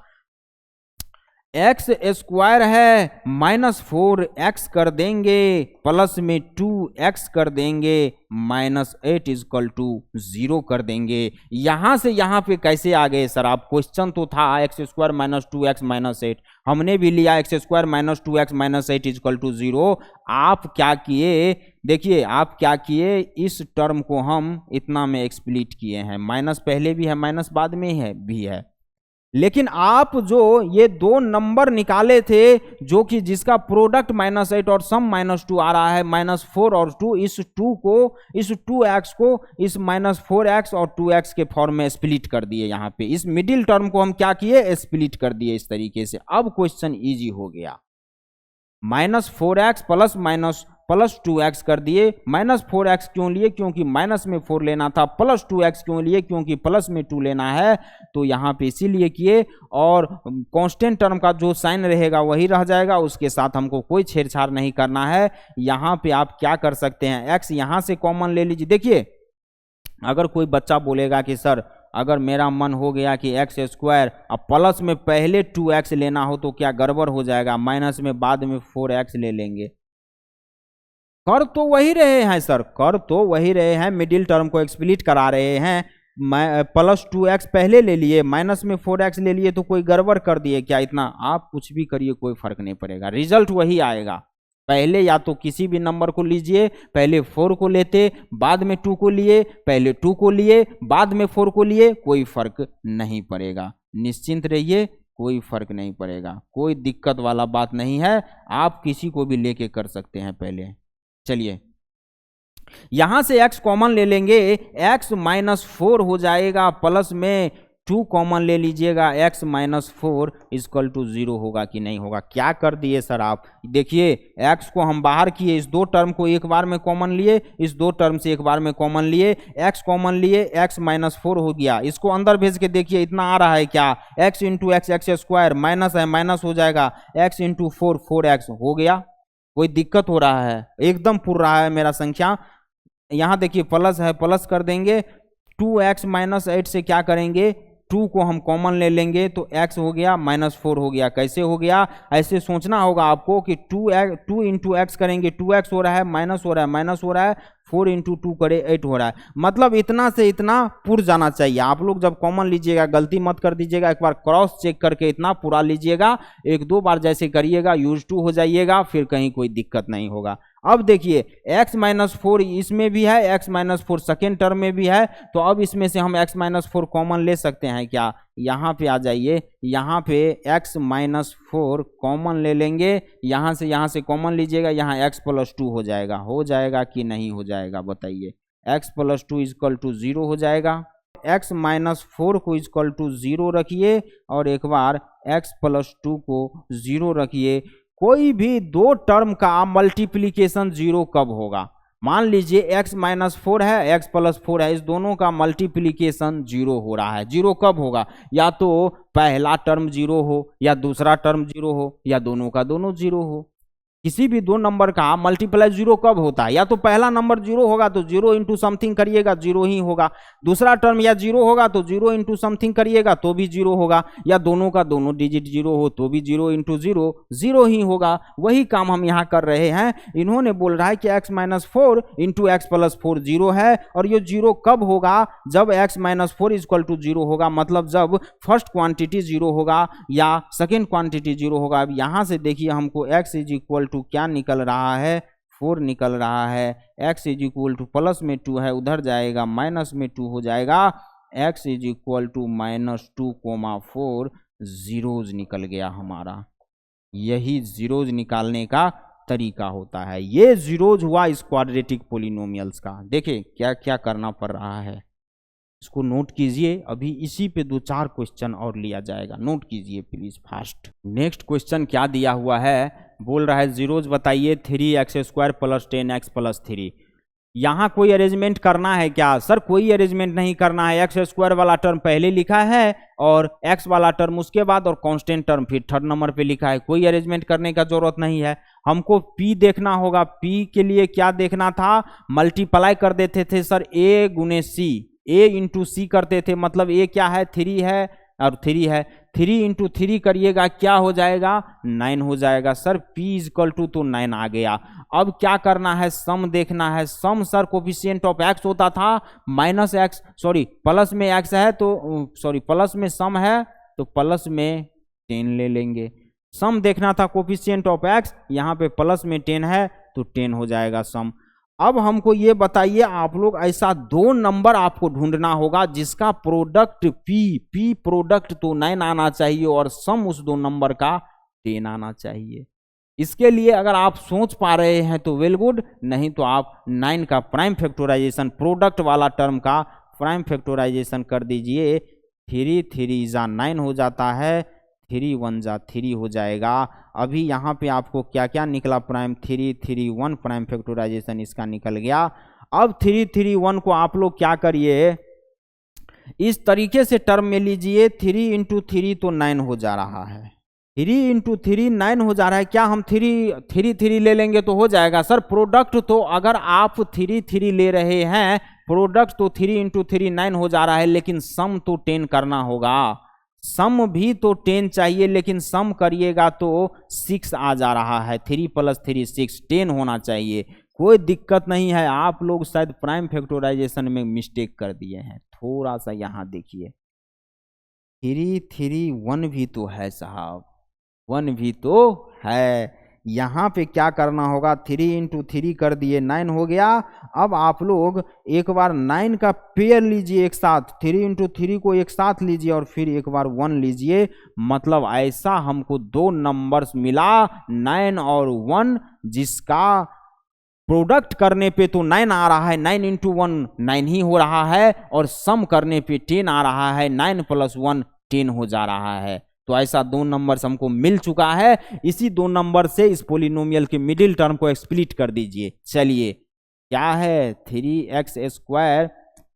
x² है -4x कर देंगे, प्लस में 2x कर देंगे, -8 = 0 कर देंगे। यहां से यहां पे कैसे आ गए सर आप, क्वेश्चन तो था x² - 2x - 8, हमने भी लिया x² - 2x - 8 = 0। आप क्या किए, देखिए आप क्या किए, इस टर्म को हम इतना में एक्सप्लिट किए हैं, माइनस पहले भी है माइनस बाद में भी है। लेकिन आप जो ये दो नंबर निकाले थे, जो कि जिसका प्रोडक्ट -8 और सम -2 आ रहा है, -4 और 2, इस 2x को इस -4x और 2x के फॉर्म में स्प्लिट कर दिए। यहाँ पे इस मिडिल टर्म को हम क्या किए, स्प्लिट कर दिए इस तरीके से। अब क्वेश्चन इजी हो गया, -4x प्लस 2x कर दिए। -4x क्यों लिए, क्योंकि माइनस में 4 लेना था, प्लस 2x क्यों लिए, क्योंकि प्लस में 2 लेना है, तो यहाँ पे इसीलिए किए। और कांस्टेंट टर्म का जो साइन रहेगा वही रह जाएगा, उसके साथ हमको कोई छेड़छाड़ नहीं करना है। यहाँ पे आप क्या कर सकते हैं, x यहाँ से कॉमन ले लीजिए। देखिए अगर कोई बच्चा बोलेगा कि सर अगर मेरा मन हो गया कि x² अब प्लस में पहले 2x लेना हो तो क्या गड़बड़ हो जाएगा, माइनस में बाद में 4x ले लेंगे, कर तो वही रहे हैं सर, कर तो वही रहे हैं, मिडिल टर्म को एक्सप्लिट करा रहे हैं। +2x पहले ले लिए, माइनस में 4x ले लिए, तो कोई गड़बड़ कर दिए क्या इतना, आप कुछ भी करिए कोई फर्क नहीं पड़ेगा, रिजल्ट वही आएगा। पहले या तो किसी भी नंबर को लीजिए, पहले 4 को लेते बाद में 2 को लिए, पहले 2 को लिए बाद में 4 को लिए, कोई फर्क नहीं पड़ेगा, निश्चिंत रहिए, कोई फर्क नहीं पड़ेगा, कोई दिक्कत वाला बात नहीं है, आप किसी को भी लेके कर सकते हैं पहले। चलिए यहां से x कॉमन ले लेंगे, x -4 हो जाएगा, प्लस में 2 कॉमन ले लीजिएगा, x -4 = 0 होगा कि नहीं होगा। क्या कर दिए सर आप, देखिए x को हम बाहर किए, इस दो टर्म को एक बार में कॉमन लिए, इस दो टर्म से एक बार में कॉमन लिए, x कॉमन लिए, x -4 हो गया। इसको अंदर भेज के देखिए इतना आ रहा है क्या, x × x² माइनस है माइनस हो जाएगा, x × 4 4x हो गया। कोई दिक्कत हो रहा है, एकदम पुर रहा है मेरा संख्या। यहां देखिए प्लस है, प्लस कर देंगे, 2x - 8 से क्या करेंगे, 2 को हम कॉमन ले लेंगे तो x हो गया -4 हो गया। कैसे हो गया, ऐसे सोचना होगा आपको कि 2 इंटू एक्स करेंगे 2x हो रहा है, माइनस हो रहा है माइनस हो रहा है, 4 इंटू 2 करे 8 हो रहा है। मतलब इतना से इतना पुर जाना चाहिए। आप लोग जब कॉमन लीजिएगा गलती मत कर दीजिएगा, एक बार क्रॉस चेक करके इतना पूरा लीजिएगा, एक दो बार जैसे करिएगा यूज टू हो जाइएगा, फिर कहीं कोई दिक्कत नहीं होगा। अब देखिए x-4 इसमें भी है, x-4 सेकेंड टर्म में भी है, तो अब इसमें से हम x-4 कॉमन ले सकते हैं क्या? यहाँ पे आ जाइए, यहाँ पे x-4 कॉमन ले लेंगे, यहाँ से कॉमन लीजिएगा, यहाँ x + 2 हो जाएगा कि नहीं हो जाएगा बताइए? x + 2 = 0 हो जाएगा। x-4 को = 0 रखिए और एक बार x + 2 को 0 रखिए। कोई भी दो टर्म का मल्टीप्लिकेशन 0 कब होगा? मान लीजिए x-4 है, x + 4 है, इस दोनों का मल्टीप्लिकेशन 0 हो रहा है। 0 कब होगा? या तो पहला टर्म 0 हो, या दूसरा टर्म 0 हो, या दोनों का दोनों 0 हो। किसी भी दो नंबर का मल्टीप्लाई 0 कब होता है? या तो पहला नंबर 0 होगा तो 0 इंटू समथिंग करिएगा 0 ही होगा, दूसरा टर्म या 0 होगा तो 0 इंटू समथिंग करिएगा तो भी 0 होगा, या दोनों का दोनों डिजिट 0 हो तो भी 0 इंटू 0 0 ही होगा। वही काम हम यहाँ कर रहे हैं। इन्होंने बोल रहा है कि x-4 इंटू x + 4 0 है, और ये 0 कब होगा? जब x-4 = 0 होगा, मतलब जब फर्स्ट क्वांटिटी 0 होगा या सेकेंड क्वांटिटी 0 होगा। अब यहाँ से देखिए हमको x = क्या निकल रहा है? 4 निकल रहा है। x = प्लस में 2 है, उधर जाएगा माइनस में 2 हो जाएगा। x = -2, 4 जीरोज निकल गया हमारा। यही जीरोज निकालने का तरीका होता है। ये जीरोज हुआ इस क्वाड्रेटिक पोलिनोमियल्स का। देखिए क्या क्या करना पड़ रहा है, इसको नोट कीजिए। अभी इसी पे 2-4 क्वेश्चन और लिया जाएगा, नोट कीजिए प्लीज फास्ट। नेक्स्ट क्वेश्चन क्या दिया हुआ है? बोल रहा है जीरोज बताइए 3x² + 10x + 3। यहाँ कोई अरेंजमेंट करना है क्या? सर कोई अरेंजमेंट नहीं करना है। x² वाला टर्म पहले लिखा है और x वाला टर्म उसके बाद और कांस्टेंट टर्म फिर थर्ड नंबर पे लिखा है। कोई अरेंजमेंट करने का जरूरत नहीं है। हमको p देखना होगा। p के लिए क्या देखना था? मल्टीप्लाई कर देते थे sir a × c, a × c करते थे, मतलब a क्या है? 3 है और 3 है, 3 × 3 करिएगा क्या हो जाएगा? 9 हो जाएगा। सर p = तो 9 आ गया। अब क्या करना है? सम देखना है। सम सर कोफिशिएंट ऑफ x होता था -x, सॉरी प्लस में x है तो सॉरी प्लस में सम है तो प्लस में 10 ले लेंगे। सम देखना था कोफिशिएंट ऑफ x, यहाँ पे प्लस में 10 है तो 10 हो जाएगा सम। अब हमको ये बताइए आप लोग, ऐसा दो नंबर आपको ढूंढना होगा जिसका प्रोडक्ट p प्रोडक्ट तो 9 आना चाहिए और सम उस दो नंबर का 10 आना चाहिए। इसके लिए अगर आप सोच पा रहे हैं तो वेल गुड, नहीं तो आप 9 का प्राइम फैक्टराइजेशन, प्रोडक्ट वाला टर्म का प्राइम फैक्टराइजेशन कर दीजिए। 3 3 × 9 हो जाता है, 3 1 × 3 हो जाएगा। अभी यहाँ पे आपको क्या क्या निकला? प्राइम 3 3 1 प्राइम फैक्टराइजेशन इसका निकल गया। अब 3 3 1 को आप लोग क्या करिए, इस तरीके से टर्म में लीजिए। 3 × 3 तो 9 हो जा रहा है, 3 × 3 9 हो जा रहा है। क्या हम 3 3 ले लेंगे तो हो जाएगा? सर प्रोडक्ट तो अगर आप 3 3 ले रहे हैं, प्रोडक्ट तो 3 × 3 9 हो जा रहा है, लेकिन सम तो 10 करना होगा। सम भी तो 10 चाहिए, लेकिन सम करिएगा तो 6 आ जा रहा है। 3 + 3 6, 10 होना चाहिए। कोई दिक्कत नहीं है। आप लोग शायद प्राइम फैक्टराइजेशन में मिस्टेक कर दिए हैं। थोड़ा सा यहाँ देखिए, 3 3 1 भी तो है साहब, 1 भी तो है। यहाँ पे क्या करना होगा? 3 × 3 कर दिए, 9 हो गया। अब आप लोग एक बार 9 का पेयर लीजिए एक साथ, 3 × 3 को एक साथ लीजिए और फिर एक बार 1 लीजिए। मतलब ऐसा हमको दो नंबर्स मिला 9 और 1, जिसका प्रोडक्ट करने पे तो 9 आ रहा है, 9 × 1 9 ही हो रहा है, और सम करने पे 10 आ रहा है, 9 + 1 10 हो जा रहा है। तो ऐसा दो नंबर हमको मिल चुका है। इसी दो नंबर से इस पोलिनोमियल के मिडिल टर्म को स्प्लिट कर दीजिए। चलिए क्या है? 3x²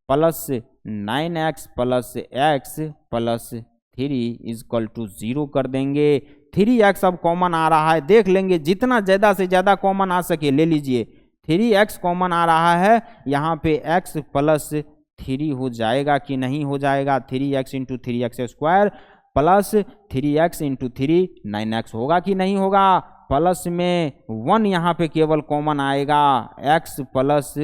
+ 9x + x + 3 = 0 कर देंगे। 3x अब कॉमन आ रहा है, देख लेंगे जितना ज़्यादा से ज़्यादा कॉमन आ सके ले लीजिए। 3x कॉमन आ रहा है, यहाँ पे x + 3 हो जाएगा कि नहीं हो जाएगा? 3x into 3x square plus 3x into 3 9x होगा कि नहीं होगा? प्लस में 1 यहाँ पे केवल कॉमन आएगा, x प्लस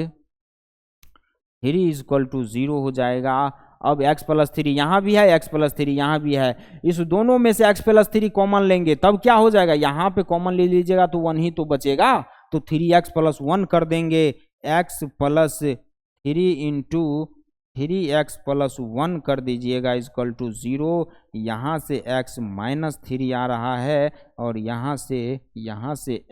3 इक्वल टू 0 हो जाएगा। अब x प्लस 3 यहाँ भी है, x प्लस 3 यहाँ भी है, इस दोनों में से x प्लस 3 कॉमन लेंगे तब क्या हो जाएगा? यहाँ पे कॉमन ले लीजिएगा तो 1 ही तो बचेगा, तो 3x प्लस 1 कर देंगे, x plus 3 into 3x plus 1 कर दीजिएगा इक्वल टू 0। यहाँ से x माइनस 3 आ रहा है और यहाँ से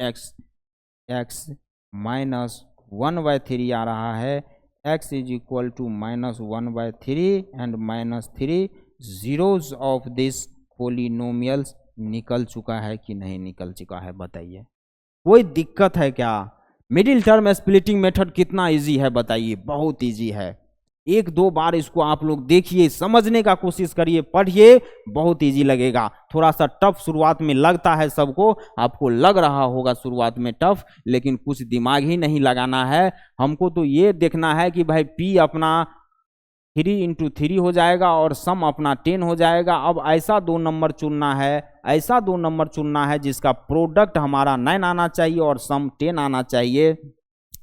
x माइनस 1/3 आ रहा है। x is equal to minus 1/3 and minus 3 zeroes of this polynomials निकल चुका है कि नहीं निकल चुका है बताइए? कोई दिक्कत है क्या? मिडिल टर्म स्प्लिटिंग मेथड कितना इजी है बताइए? बहुत इजी है। एक दो बार इसको आप लोग देखिए, समझने का कोशिश करिए, पढ़िए, बहुत इजी लगेगा। थोड़ा सा टफ शुरुआत में लगता है सबको, आपको लग रहा होगा शुरुआत में टफ, लेकिन कुछ दिमाग ही नहीं लगाना है। हमको तो ये देखना है कि भाई p अपना 3 इंटू 3 हो जाएगा और सम अपना 10 हो जाएगा। अब ऐसा 2 नंबर चुनना है जिसका प्रोडक्ट हमारा 9 आना चाहिए और सम 10 आना चाहिए।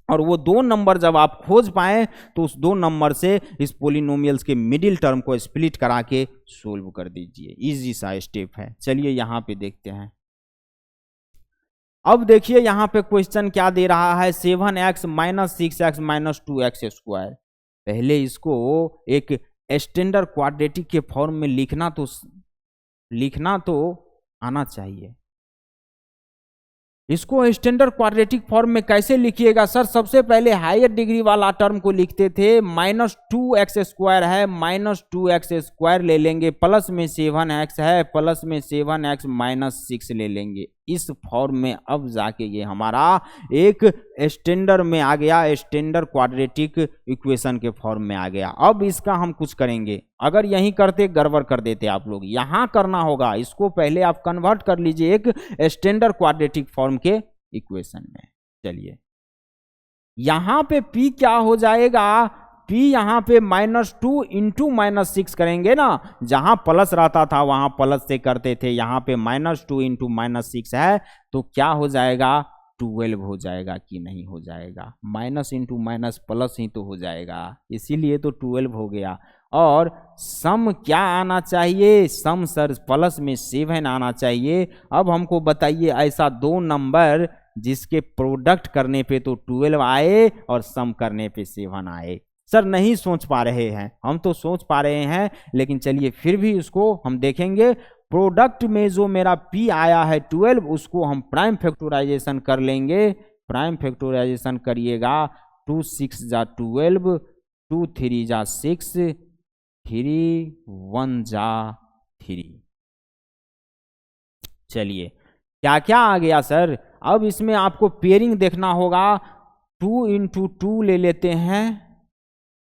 और वो 2 नंबर जब आप खोज पाए तो उस 2 नंबर से इस पोलिनोमियल्स के मिडिल टर्म को स्प्लिट करा के सोल्व कर दीजिए। इजी सा स्टेप है। चलिए यहाँ पे देखते हैं। अब देखिए यहाँ पे क्वेश्चन क्या दे रहा है, 7x minus 6x minus 2x square. पहले इसको एक स्टैंडर्ड क्वाड्रेटिक के फॉर्म में लिखना तो आना चाहिए। इसको स्टैंडर्ड क्वाड्रेटिक फॉर्म में कैसे लिखिएगा सर? सबसे पहले हायर डिग्री वाला टर्म को लिखते थे, माइनस 2x स्क्वायर है, माइनस 2x स्क्वायर ले लेंगे, प्लस में 7x है, प्लस में 7x माइनस 6 ले लेंगे। इस फॉर्म में अब जाके ये हमारा एक स्टैंडर्ड में आ गया, स्टैंडर्ड क्वाड्रेटिक इक्वेशन के फॉर्म में आ गया। अब इसका हम कुछ करेंगे, अगर यहीं करते गड़बड़ कर देते आप लोग, यहां करना होगा। इसको पहले आप कन्वर्ट कर लीजिए एक स्टैंडर्ड क्वाड्रेटिक फॉर्म के इक्वेशन में। चलिए यहां पे p क्या हो जाएगा? p यहाँ पे -2 इंटू -6 करेंगे ना, जहां प्लस रहता था वहां प्लस से करते थे, यहाँ पे -2 इंटू -6 है तो क्या हो जाएगा? 12 हो जाएगा कि नहीं हो जाएगा? माइनस इंटू माइनस प्लस ही तो हो जाएगा, इसीलिए तो 12 हो गया। और सम क्या आना चाहिए? सम सर प्लस में 7 आना चाहिए। अब हमको बताइए ऐसा 2 नंबर जिसके प्रोडक्ट करने पे तो 12 आए और सम करने पे 7 आए। सर नहीं सोच पा रहे हैं, हम तो सोच पा रहे हैं, लेकिन चलिए फिर भी उसको हम देखेंगे। प्रोडक्ट में जो मेरा p आया है 12, उसको हम प्राइम फैक्टराइजेशन कर लेंगे। प्राइम फैक्टराइजेशन करिएगा, 2 6 जा 12, 2 3 जा 6, 3 1 जा 3। चलिए क्या क्या आ गया सर? अब इसमें आपको पेयरिंग देखना होगा। 2 इंटू 2 ले लेते हैं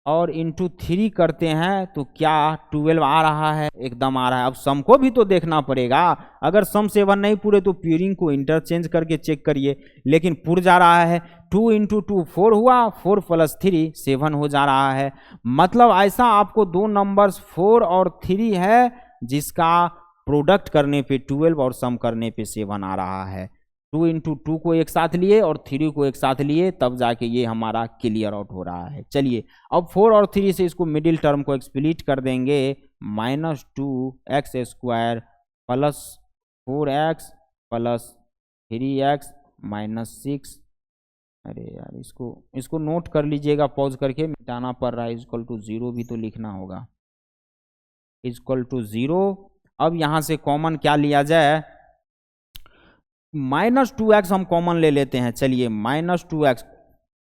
और इंटू 3 करते हैं तो क्या 12 आ रहा है? एकदम आ रहा है। अब सम को भी तो देखना पड़ेगा, अगर सम 7 नहीं पूरे तो पेयरिंग को इंटरचेंज करके चेक करिए, लेकिन पुर जा रहा है। 2 इंटू 2 4 हुआ, 4 प्लस 3 7 हो जा रहा है। मतलब ऐसा आपको 2 नंबर्स 4 और 3 है जिसका प्रोडक्ट करने पे 12 और सम करने पे 7 आ रहा है। 2 इंटू 2 को एक साथ लिए और 3 को एक साथ लिए, तब जाके ये हमारा क्लियर आउट हो रहा है। चलिए अब 4 और 3 से इसको मिडिल टर्म को स्प्लिट कर देंगे। -2x square plus 4x plus 3x minus 6। अरे यार इसको नोट कर लीजिएगा, पॉज करके मिटाना पड़ रहा है। इक्वल टू 0 भी तो लिखना होगा, इक्वल टू 0। अब यहां से कॉमन क्या लिया जाए? -2x हम कॉमन ले लेते हैं। चलिए -2x,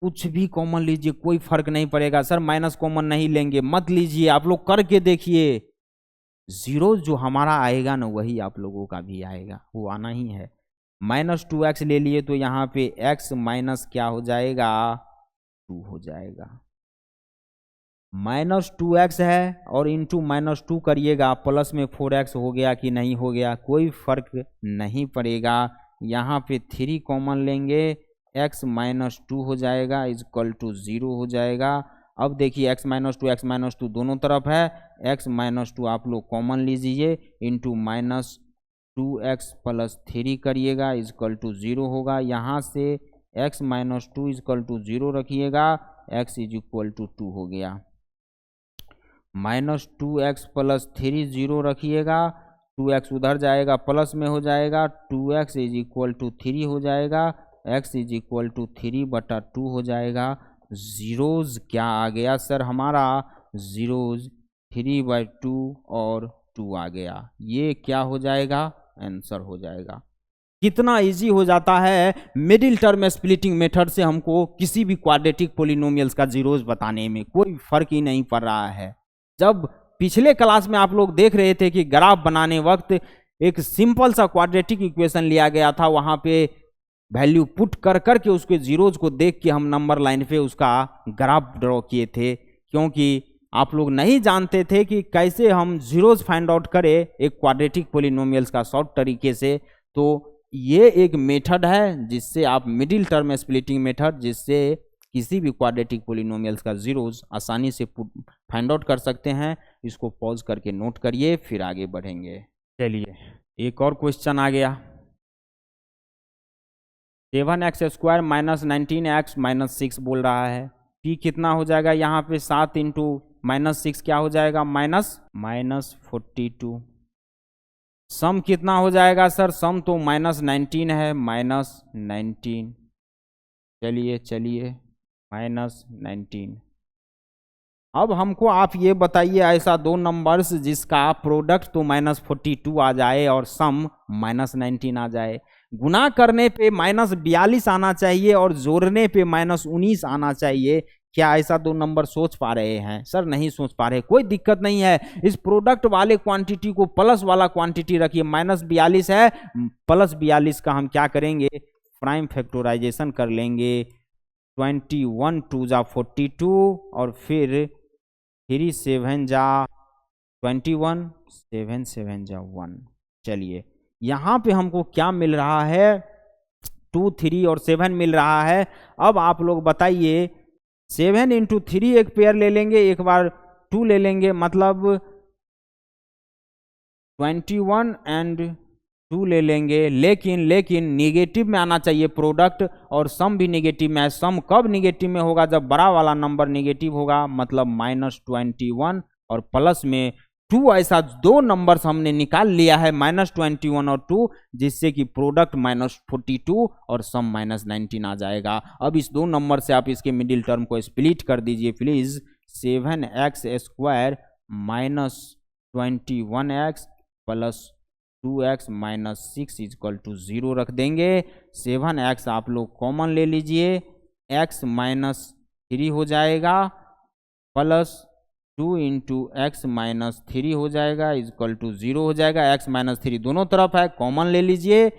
कुछ भी कॉमन लीजिए, कोई फर्क नहीं पड़ेगा। सर माइनस कॉमन नहीं लेंगे, मत लीजिए, आप लोग करके देखिए। 0 जो हमारा आएगा ना वही आप लोगों का भी आएगा, वो आना ही है। -2x ले लिए तो यहाँ पे x माइनस क्या हो जाएगा? 2 हो जाएगा। -2x है और इंटू -2 करिएगा, प्लस में 4x हो गया कि नहीं हो गया? कोई फर्क नहीं पड़ेगा। यहाँ पे 3 कॉमन लेंगे, x -2 हो जाएगा, इक्वल टू 0 हो जाएगा। अब देखिए x-2 दोनों तरफ है, x-2 आप लोग कॉमन लीजिए इंटू -2x + 3 करिएगा इजकल टू 0 होगा। यहाँ से x-2 इजकल टू 0 रखिएगा, x इज इक्वल टू 2 हो गया। -2x + 3 0 रखिएगा, 2x उधर जाएगा प्लस में हो जाएगा, 2x इज इक्वल टू 3 हो जाएगा, x इज इक्वल टू 3/2 हो जाएगा। जीरोज क्या आ गया सर हमारा, जीरोज 3/2 और 2 आ गया। ये क्या हो जाएगा, आंसर हो जाएगा। कितना इजी हो जाता है मिडिल टर्म स्प्लिटिंग मेथड से हमको किसी भी क्वाड्रेटिक पोलिनोमियल्स का जीरोज बताने में कोई फर्क ही नहीं पड़ रहा है। जब पिछले क्लास में आप लोग देख रहे थे कि ग्राफ बनाने वक्त एक सिंपल सा क्वाड्रेटिक इक्वेशन लिया गया था, वहां पे वैल्यू पुट कर करके उसके जीरोज को देख के हम नंबर लाइन पे उसका ग्राफ ड्रॉ किए थे, क्योंकि आप लोग नहीं जानते थे कि कैसे हम जीरोज फाइंड आउट करें एक क्वाड्रेटिक पोलिनोमियल्स का शॉर्ट तरीके से। तो ये एक मेथड है जिससे आप मिडिल टर्म स्प्लिटिंग मेथड, जिससे किसी भी क्वाड्रेटिक पोलिनोमियल्स का जीरोज आसानी से फाइंड आउट कर सकते हैं। इसको पॉज करके नोट करिए, फिर आगे बढ़ेंगे। चलिए एक और क्वेश्चन आ गया, 7x² - 19x - 6 बोल रहा है। p कितना हो जाएगा यहाँ पे, 7 × -6 क्या हो जाएगा, -42। सम कितना हो जाएगा सर, सम तो -19 है, -19। चलिए -19। अब हमको आप ये बताइए ऐसा दो नंबर्स जिसका प्रोडक्ट तो -42 आ जाए और सम -19 आ जाए। गुना करने पे -42 आना चाहिए और जोड़ने पे -19 आना चाहिए। क्या ऐसा दो नंबर सोच पा रहे हैं सर? नहीं सोच पा रहे, कोई दिक्कत नहीं है। इस प्रोडक्ट वाले क्वांटिटी को प्लस वाला क्वांटिटी रखिए, -42 है, +42 का हम क्या करेंगे, प्राइम फैक्टराइजेशन कर लेंगे। 21 2 जा 42 और फिर 3 7 जा 21, 7 7 जा 1। चलिए यहाँ पे हमको क्या मिल रहा है, 2 3 और 7 मिल रहा है। अब आप लोग बताइए, 7 × 3 एक पेयर ले लेंगे, एक बार 2 ले लेंगे, मतलब 21 और 2 ले लेंगे। लेकिन निगेटिव में आना चाहिए प्रोडक्ट, और सम भी निगेटिव में है। सम कब निगेटिव में होगा, जब बड़ा वाला नंबर निगेटिव होगा, मतलब -21 और प्लस में 2। ऐसा दो नंबर्स हमने निकाल लिया है, -21 और 2, जिससे कि प्रोडक्ट -42 और सम -19 आ जाएगा। अब इस दो नंबर से आप इसके मिडिल टर्म को स्प्लिट कर दीजिए प्लीज। 7x² - 21x + 2x - 6 = 0 रख देंगे। 7x आप लोग कॉमन ले लीजिए, x - 3 हो जाएगा, प्लस 2 × x - 3 हो जाएगा = 0 हो जाएगा। x - 3 दोनों तरफ है, कॉमन ले लीजिए,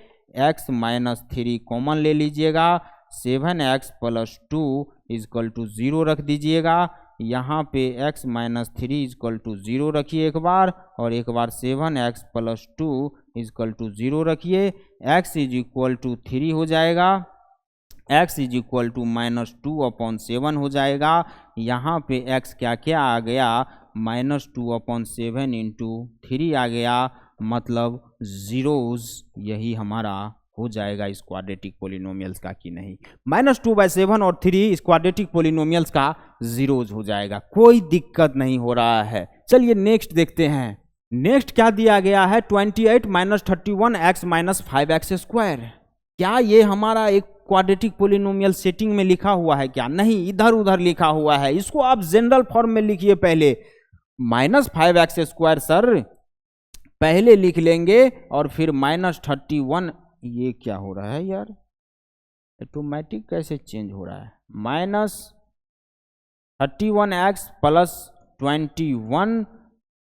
x - 3 कॉमन ले लीजिएगा। 7x + 2 = 0 रख दीजिएगा। यहाँ पे x - 3 = 0 रखिए एक बार, और एक बार 7x + 2 = 0 रखिए। x = 3 हो जाएगा, x = -2/7 हो जाएगा। यहाँ पे x क्या क्या आ गया, -2/7 × 3 आ गया, मतलब जीरोज यही हमारा हो जाएगा इस क्वाड्रेटिक पोलिनोमियल्स का, कि नहीं। -2/7 और 3 इस क्वाड्रेटिक पोलिनोमियल्स का जीरोज हो जाएगा, कोई दिक्कत नहीं हो रहा है। चलिए नेक्स्ट देखते हैं। नेक्स्ट क्या दिया गया है, 28 - 31x - 5x²। क्या ये हमारा एक क्वाड्रेटिक पोलिनोमियल सेटिंग में लिखा हुआ है क्या? नहीं, इधर उधर लिखा हुआ है। इसको आप जनरल फॉर्म में लिखिए पहले। -5x² सर पहले लिख लेंगे, और फिर -31। ये क्या हो रहा है यार, ऑटोमेटिक कैसे चेंज हो रहा है? -31x + 21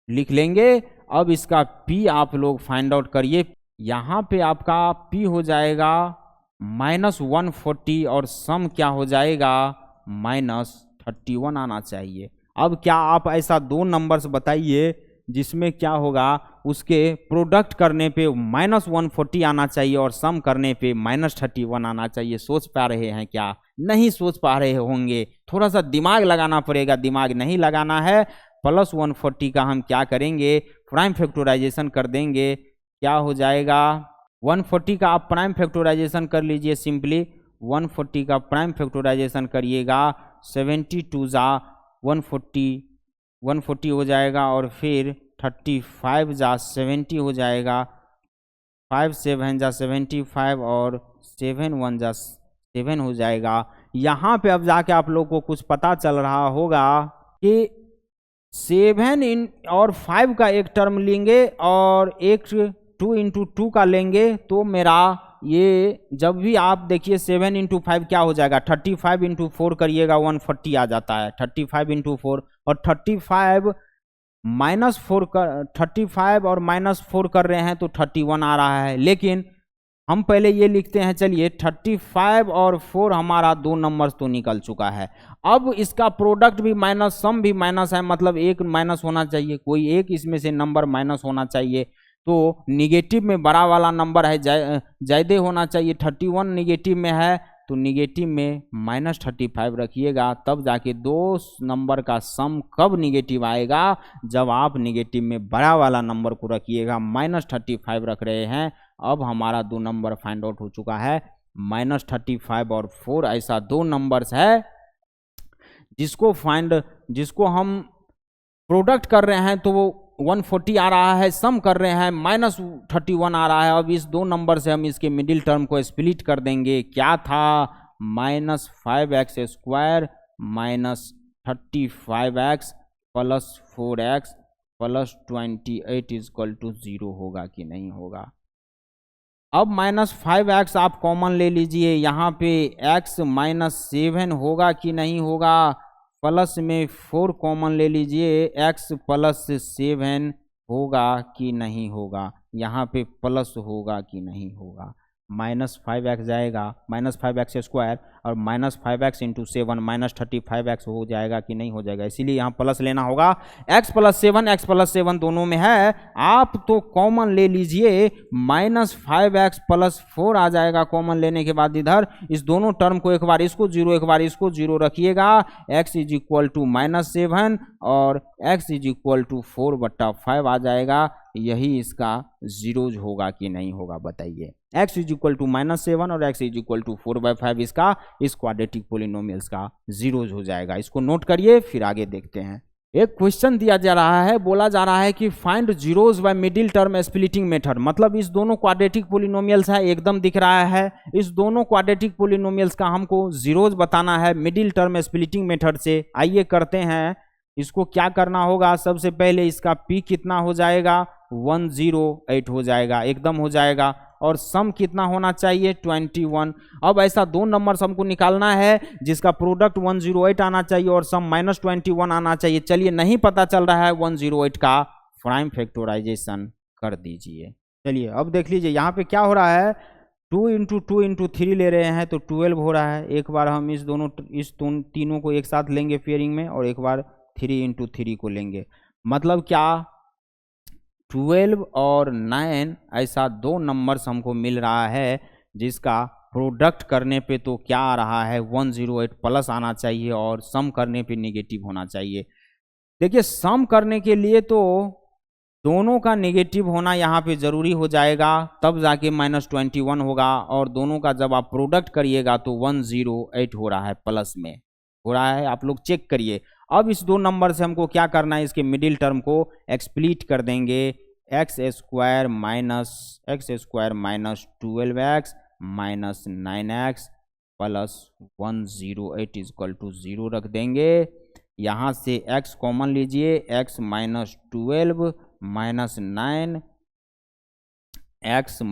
लिख लेंगे। अब इसका p आप लोग फाइंड आउट करिए। यहाँ पे आपका p हो जाएगा -140 और सम क्या हो जाएगा, -31 आना चाहिए। अब क्या आप ऐसा दो नंबर्स बताइए जिसमें क्या होगा, उसके प्रोडक्ट करने पे -140 आना चाहिए और सम करने पे -31 आना चाहिए। सोच पा रहे हैं क्या? नहीं सोच पा रहे होंगे, थोड़ा सा दिमाग लगाना पड़ेगा। दिमाग नहीं लगाना है। +140 का हम क्या करेंगे, प्राइम फैक्टराइजेशन कर देंगे। क्या हो जाएगा, 140 का आप प्राइम फैक्टराइजेशन कर लीजिए। सिंपली 140 का प्राइम फैक्टराइजेशन करिएगा, 72 जा 140 हो जाएगा, और फिर 35 जा 70 हो जाएगा, 5 7 जा 75 और 7 1 जा 7 हो जाएगा। यहाँ पे अब जाके आप लोग को कुछ पता चल रहा होगा कि 7 इन और 5 का एक टर्म लेंगे और एक 2 × 2 का लेंगे, तो मेरा ये जब भी आप देखिए 7 × 5 क्या हो जाएगा, 35 × 4 करिएगा 140 आ जाता है। 35 × 4 और 35 और -4 कर रहे हैं तो 31 आ रहा है। लेकिन हम पहले ये लिखते हैं, चलिए 35 और 4 हमारा 2 नंबर तो निकल चुका है। अब इसका प्रोडक्ट भी माइनस, सम भी माइनस है, मतलब एक माइनस होना चाहिए, कोई एक इसमें से नंबर माइनस होना चाहिए। तो निगेटिव में बड़ा वाला नंबर है, ज्यादा होना चाहिए। 31 निगेटिव में है तो निगेटिव में -35 रखिएगा, तब जाके दो नंबर का सम कब निगेटिव आएगा, जब आप निगेटिव में बड़ा वाला नंबर को रखिएगा। -35 रख रहे हैं। अब हमारा 2 नंबर फाइंड आउट हो चुका है, -35 और 4 ऐसा 2 नंबर्स है जिसको हम प्रोडक्ट कर रहे हैं तो वो 140 आ रहा है, सम कर रहे हैं -31 आ रहा है। अब इस 2 नंबर से हम इसके मिडिल टर्म को स्प्लिट कर देंगे। क्या था, -5x² -35x + 4x + 28 = 0 होगा कि नहीं होगा। अब -5x आप कॉमन ले लीजिए, यहाँ पे x -7 होगा कि नहीं होगा। प्लस में 4 कॉमन ले लीजिए, x + 7 होगा कि नहीं होगा। यहाँ पे प्लस होगा कि नहीं होगा। -5x जाएगा, -5x² और -5x × 7 -35x हो जाएगा कि नहीं हो जाएगा। इसीलिए यहाँ प्लस लेना होगा। x + 7 दोनों में है, आप तो कॉमन ले लीजिए। -5x + 4 आ जाएगा कॉमन लेने के बाद। इधर इस दोनों टर्म को एक बार इसको 0 एक बार इसको 0 रखिएगा। x = -7 और x = 4/5 आ जाएगा। यही इसका जीरोज होगा कि नहीं होगा, बताइए। x = -7 और x = 4/5 इसका, इस क्वाड्रेटिक पोलिनोमियल्स का जीरोज हो जाएगा। इसको नोट करिए, फिर आगे देखते हैं। एक क्वेश्चन दिया जा रहा है, बोला जा रहा है कि find zeros by middle term splitting method. मतलब इस दोनों क्वाड्रेटिक पोलिनोमियल्स है, एकदम दिख रहा है। इस दोनों क्वाड्रेटिक पोलिनोमियल्स का हमको जीरोज बताना है मिडिल टर्म स्प्लिटिंग मेथड से। आइए करते हैं। इसको क्या करना होगा, सबसे पहले इसका p कितना हो जाएगा, 108 हो जाएगा, एकदम हो जाएगा। और सम कितना होना चाहिए, 21। अब ऐसा 2 नंबर हमको निकालना है जिसका प्रोडक्ट 108 आना चाहिए और सम -21 आना चाहिए। चलिए, नहीं पता चल रहा है 108 का प्राइम फैक्टराइजेशन कर दीजिए। चलिए अब देख लीजिए, यहाँ पे क्या हो रहा है, 2 × 2 × 3 ले रहे हैं तो 12 हो रहा है। एक बार हम इस तीनों को एक साथ लेंगे पेयरिंग में, और एक बार 3 × 3 को लेंगे। मतलब क्या, 12 और 9 ऐसा 2 नंबर्स हमको मिल रहा है जिसका प्रोडक्ट करने पे तो क्या आ रहा है, 108 प्लस आना चाहिए और सम करने पे नेगेटिव होना चाहिए। देखिए, सम करने के लिए तो दोनों का नेगेटिव होना यहाँ पे जरूरी हो जाएगा, तब जाके -21 होगा। और दोनों का जब आप प्रोडक्ट करिएगा तो 108 हो रहा है, प्लस में हो रहा है, आप लोग चेक करिए। अब इस 2 नंबर से हमको क्या करना है, इसके मिडिल टर्म को एक्सप्लिट कर देंगे। x² - 12x -9x + 108 = 0 रख देंगे। यहाँ से x कॉमन लीजिए, x - 12 - 9 x -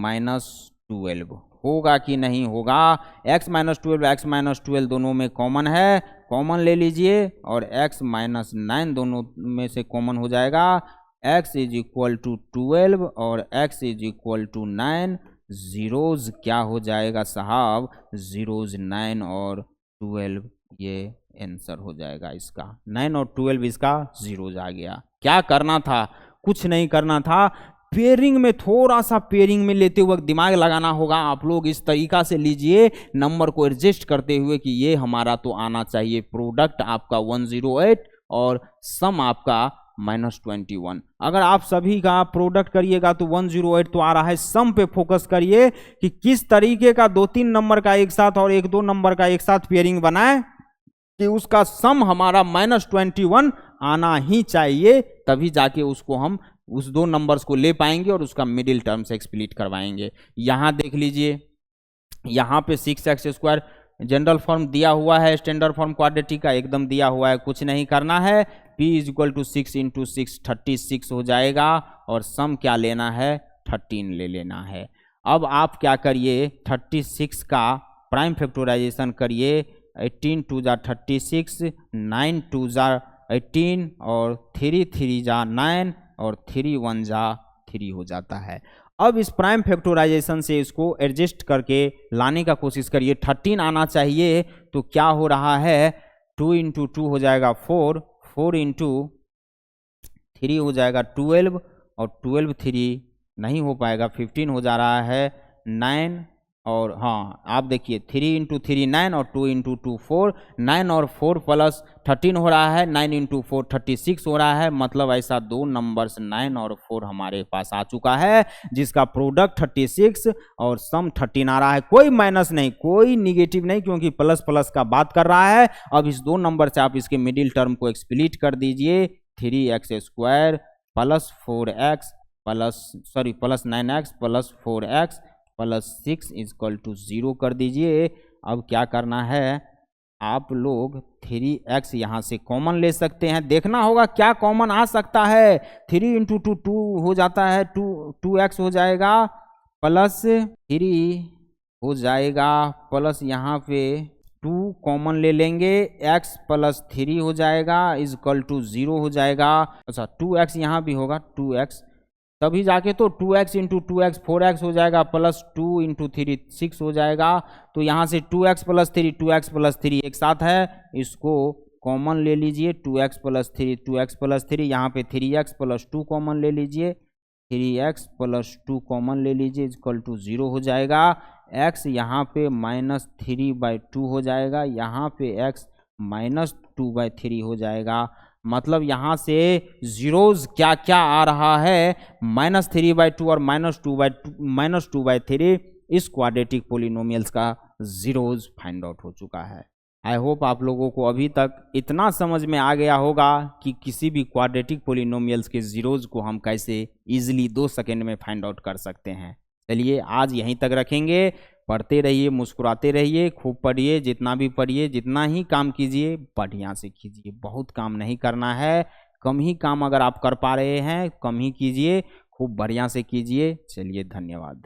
12 होगा कि नहीं होगा। x - 12 दोनों में कॉमन है, कॉमन ले लीजिए, और x - 9 दोनों में से कॉमन हो जाएगा। x = 12 और x = 9, जीरोज क्या हो जाएगा साहब, जीरोज 9 और 12, ये आंसर हो जाएगा इसका। 9 और 12 इसका जीरोज आ गया। क्या करना था, कुछ नहीं करना था, पेयरिंग में, थोड़ा सा पेयरिंग में लेते वक्त दिमाग लगाना होगा आप लोग। इस तरीका से लीजिए नंबर को एडजस्ट करते हुए कि ये हमारा तो आना चाहिए, प्रोडक्ट आपका 108 और सम आपका -21। अगर आप सभी का प्रोडक्ट करिएगा तो 108 तो आ रहा है। सम पे फोकस करिए कि किस तरीके का 2-3 नंबर का एक साथ और 1-2 नंबर का एक साथ पेयरिंग बनाए कि उसका सम हमारा -21 आना ही चाहिए, तभी जाके उसको हम उस 2 नंबर्स को ले पाएंगे और उसका मिडिल टर्म से स्प्लिट करवाएंगे। यहां देख लीजिए, यहां पे 6x² जनरल फॉर्म दिया हुआ है, स्टैंडर्ड फॉर्म क्वाड्रेटिक का एकदम दिया हुआ है, कुछ नहीं करना है। p = 6 × 6 36 हो जाएगा और सम क्या लेना है, 13 ले लेना है। अब आप क्या करिए, 36 का प्राइम फैक्टराइजेशन करिए। 18 × 2 = 36, 9 × 2 = 18 और 3 × 3 = 9 और 3 × 1 = 3 हो जाता है। अब इस प्राइम फैक्टराइजेशन से इसको एडजस्ट करके लाने का कोशिश करिए। 13 आना चाहिए, तो क्या हो रहा है, 2 × 2 हो जाएगा 4, 4 × 3 हो जाएगा 12 और 12 3 नहीं हो पाएगा, 15 हो जा रहा है 9 और हाँ आप देखिए 3 × 3 9 और 2 × 2 4, 9 और 4 प्लस 13 हो रहा है, 9 × 4 36 हो रहा है। मतलब ऐसा 2 नंबर्स 9 और 4 हमारे पास आ चुका है, जिसका प्रोडक्ट 36 और सम 13 आ रहा है। कोई माइनस नहीं, कोई निगेटिव नहीं, क्योंकि प्लस प्लस का बात कर रहा है। अब इस 2 नंबर से आप इसके मिडिल टर्म को स्प्लिट कर दीजिए, 3x² plus 4x plus 9x plus 4x plus 6 = 0 कर दीजिए। अब क्या करना है, आप लोग 3x यहाँ से कॉमन ले सकते हैं, देखना होगा क्या कॉमन आ सकता है। 3 × 2 2 हो जाता है, 2x हो जाएगा प्लस 3 हो जाएगा प्लस यहाँ पे 2 कॉमन ले लेंगे, x प्लस 3 हो जाएगा = 0 हो जाएगा। अच्छा 2x यहाँ भी होगा, 2x तभी जाके तो 2x × 2x 4x हो जाएगा प्लस 2 × 3 6 हो जाएगा। तो यहाँ से 2x + 3 2x + 3 एक साथ है, इसको कॉमन ले लीजिए। 2x + 3 2x + 3, यहाँ पे 3x + 2 कॉमन ले लीजिए, 3x + 2 कॉमन ले लीजिए = 0 हो जाएगा। x यहाँ पे -3/2 हो जाएगा, यहाँ पे x -2/3 हो जाएगा। मतलब यहाँ से जीरोज क्या क्या आ रहा है, -3/2 और -2/3 इस क्वाड्रेटिक पोलिनोमियल्स का जीरोज फाइंड आउट हो चुका है। आई होप आप लोगों को अभी तक इतना समझ में आ गया होगा कि किसी भी क्वाड्रेटिक पोलिनोमियल्स के जीरोज को हम कैसे इजीली 2 सेकंड में फाइंड आउट कर सकते हैं। चलिए आज यहीं तक रखेंगे। पढ़ते रहिए, मुस्कुराते रहिए, खूब पढ़िए, जितना भी पढ़िए, जितना ही काम कीजिए बढ़िया से कीजिए, बहुत काम नहीं करना है। कम ही काम अगर आप कर पा रहे हैं कम ही कीजिए, खूब बढ़िया से कीजिए। चलिए धन्यवाद।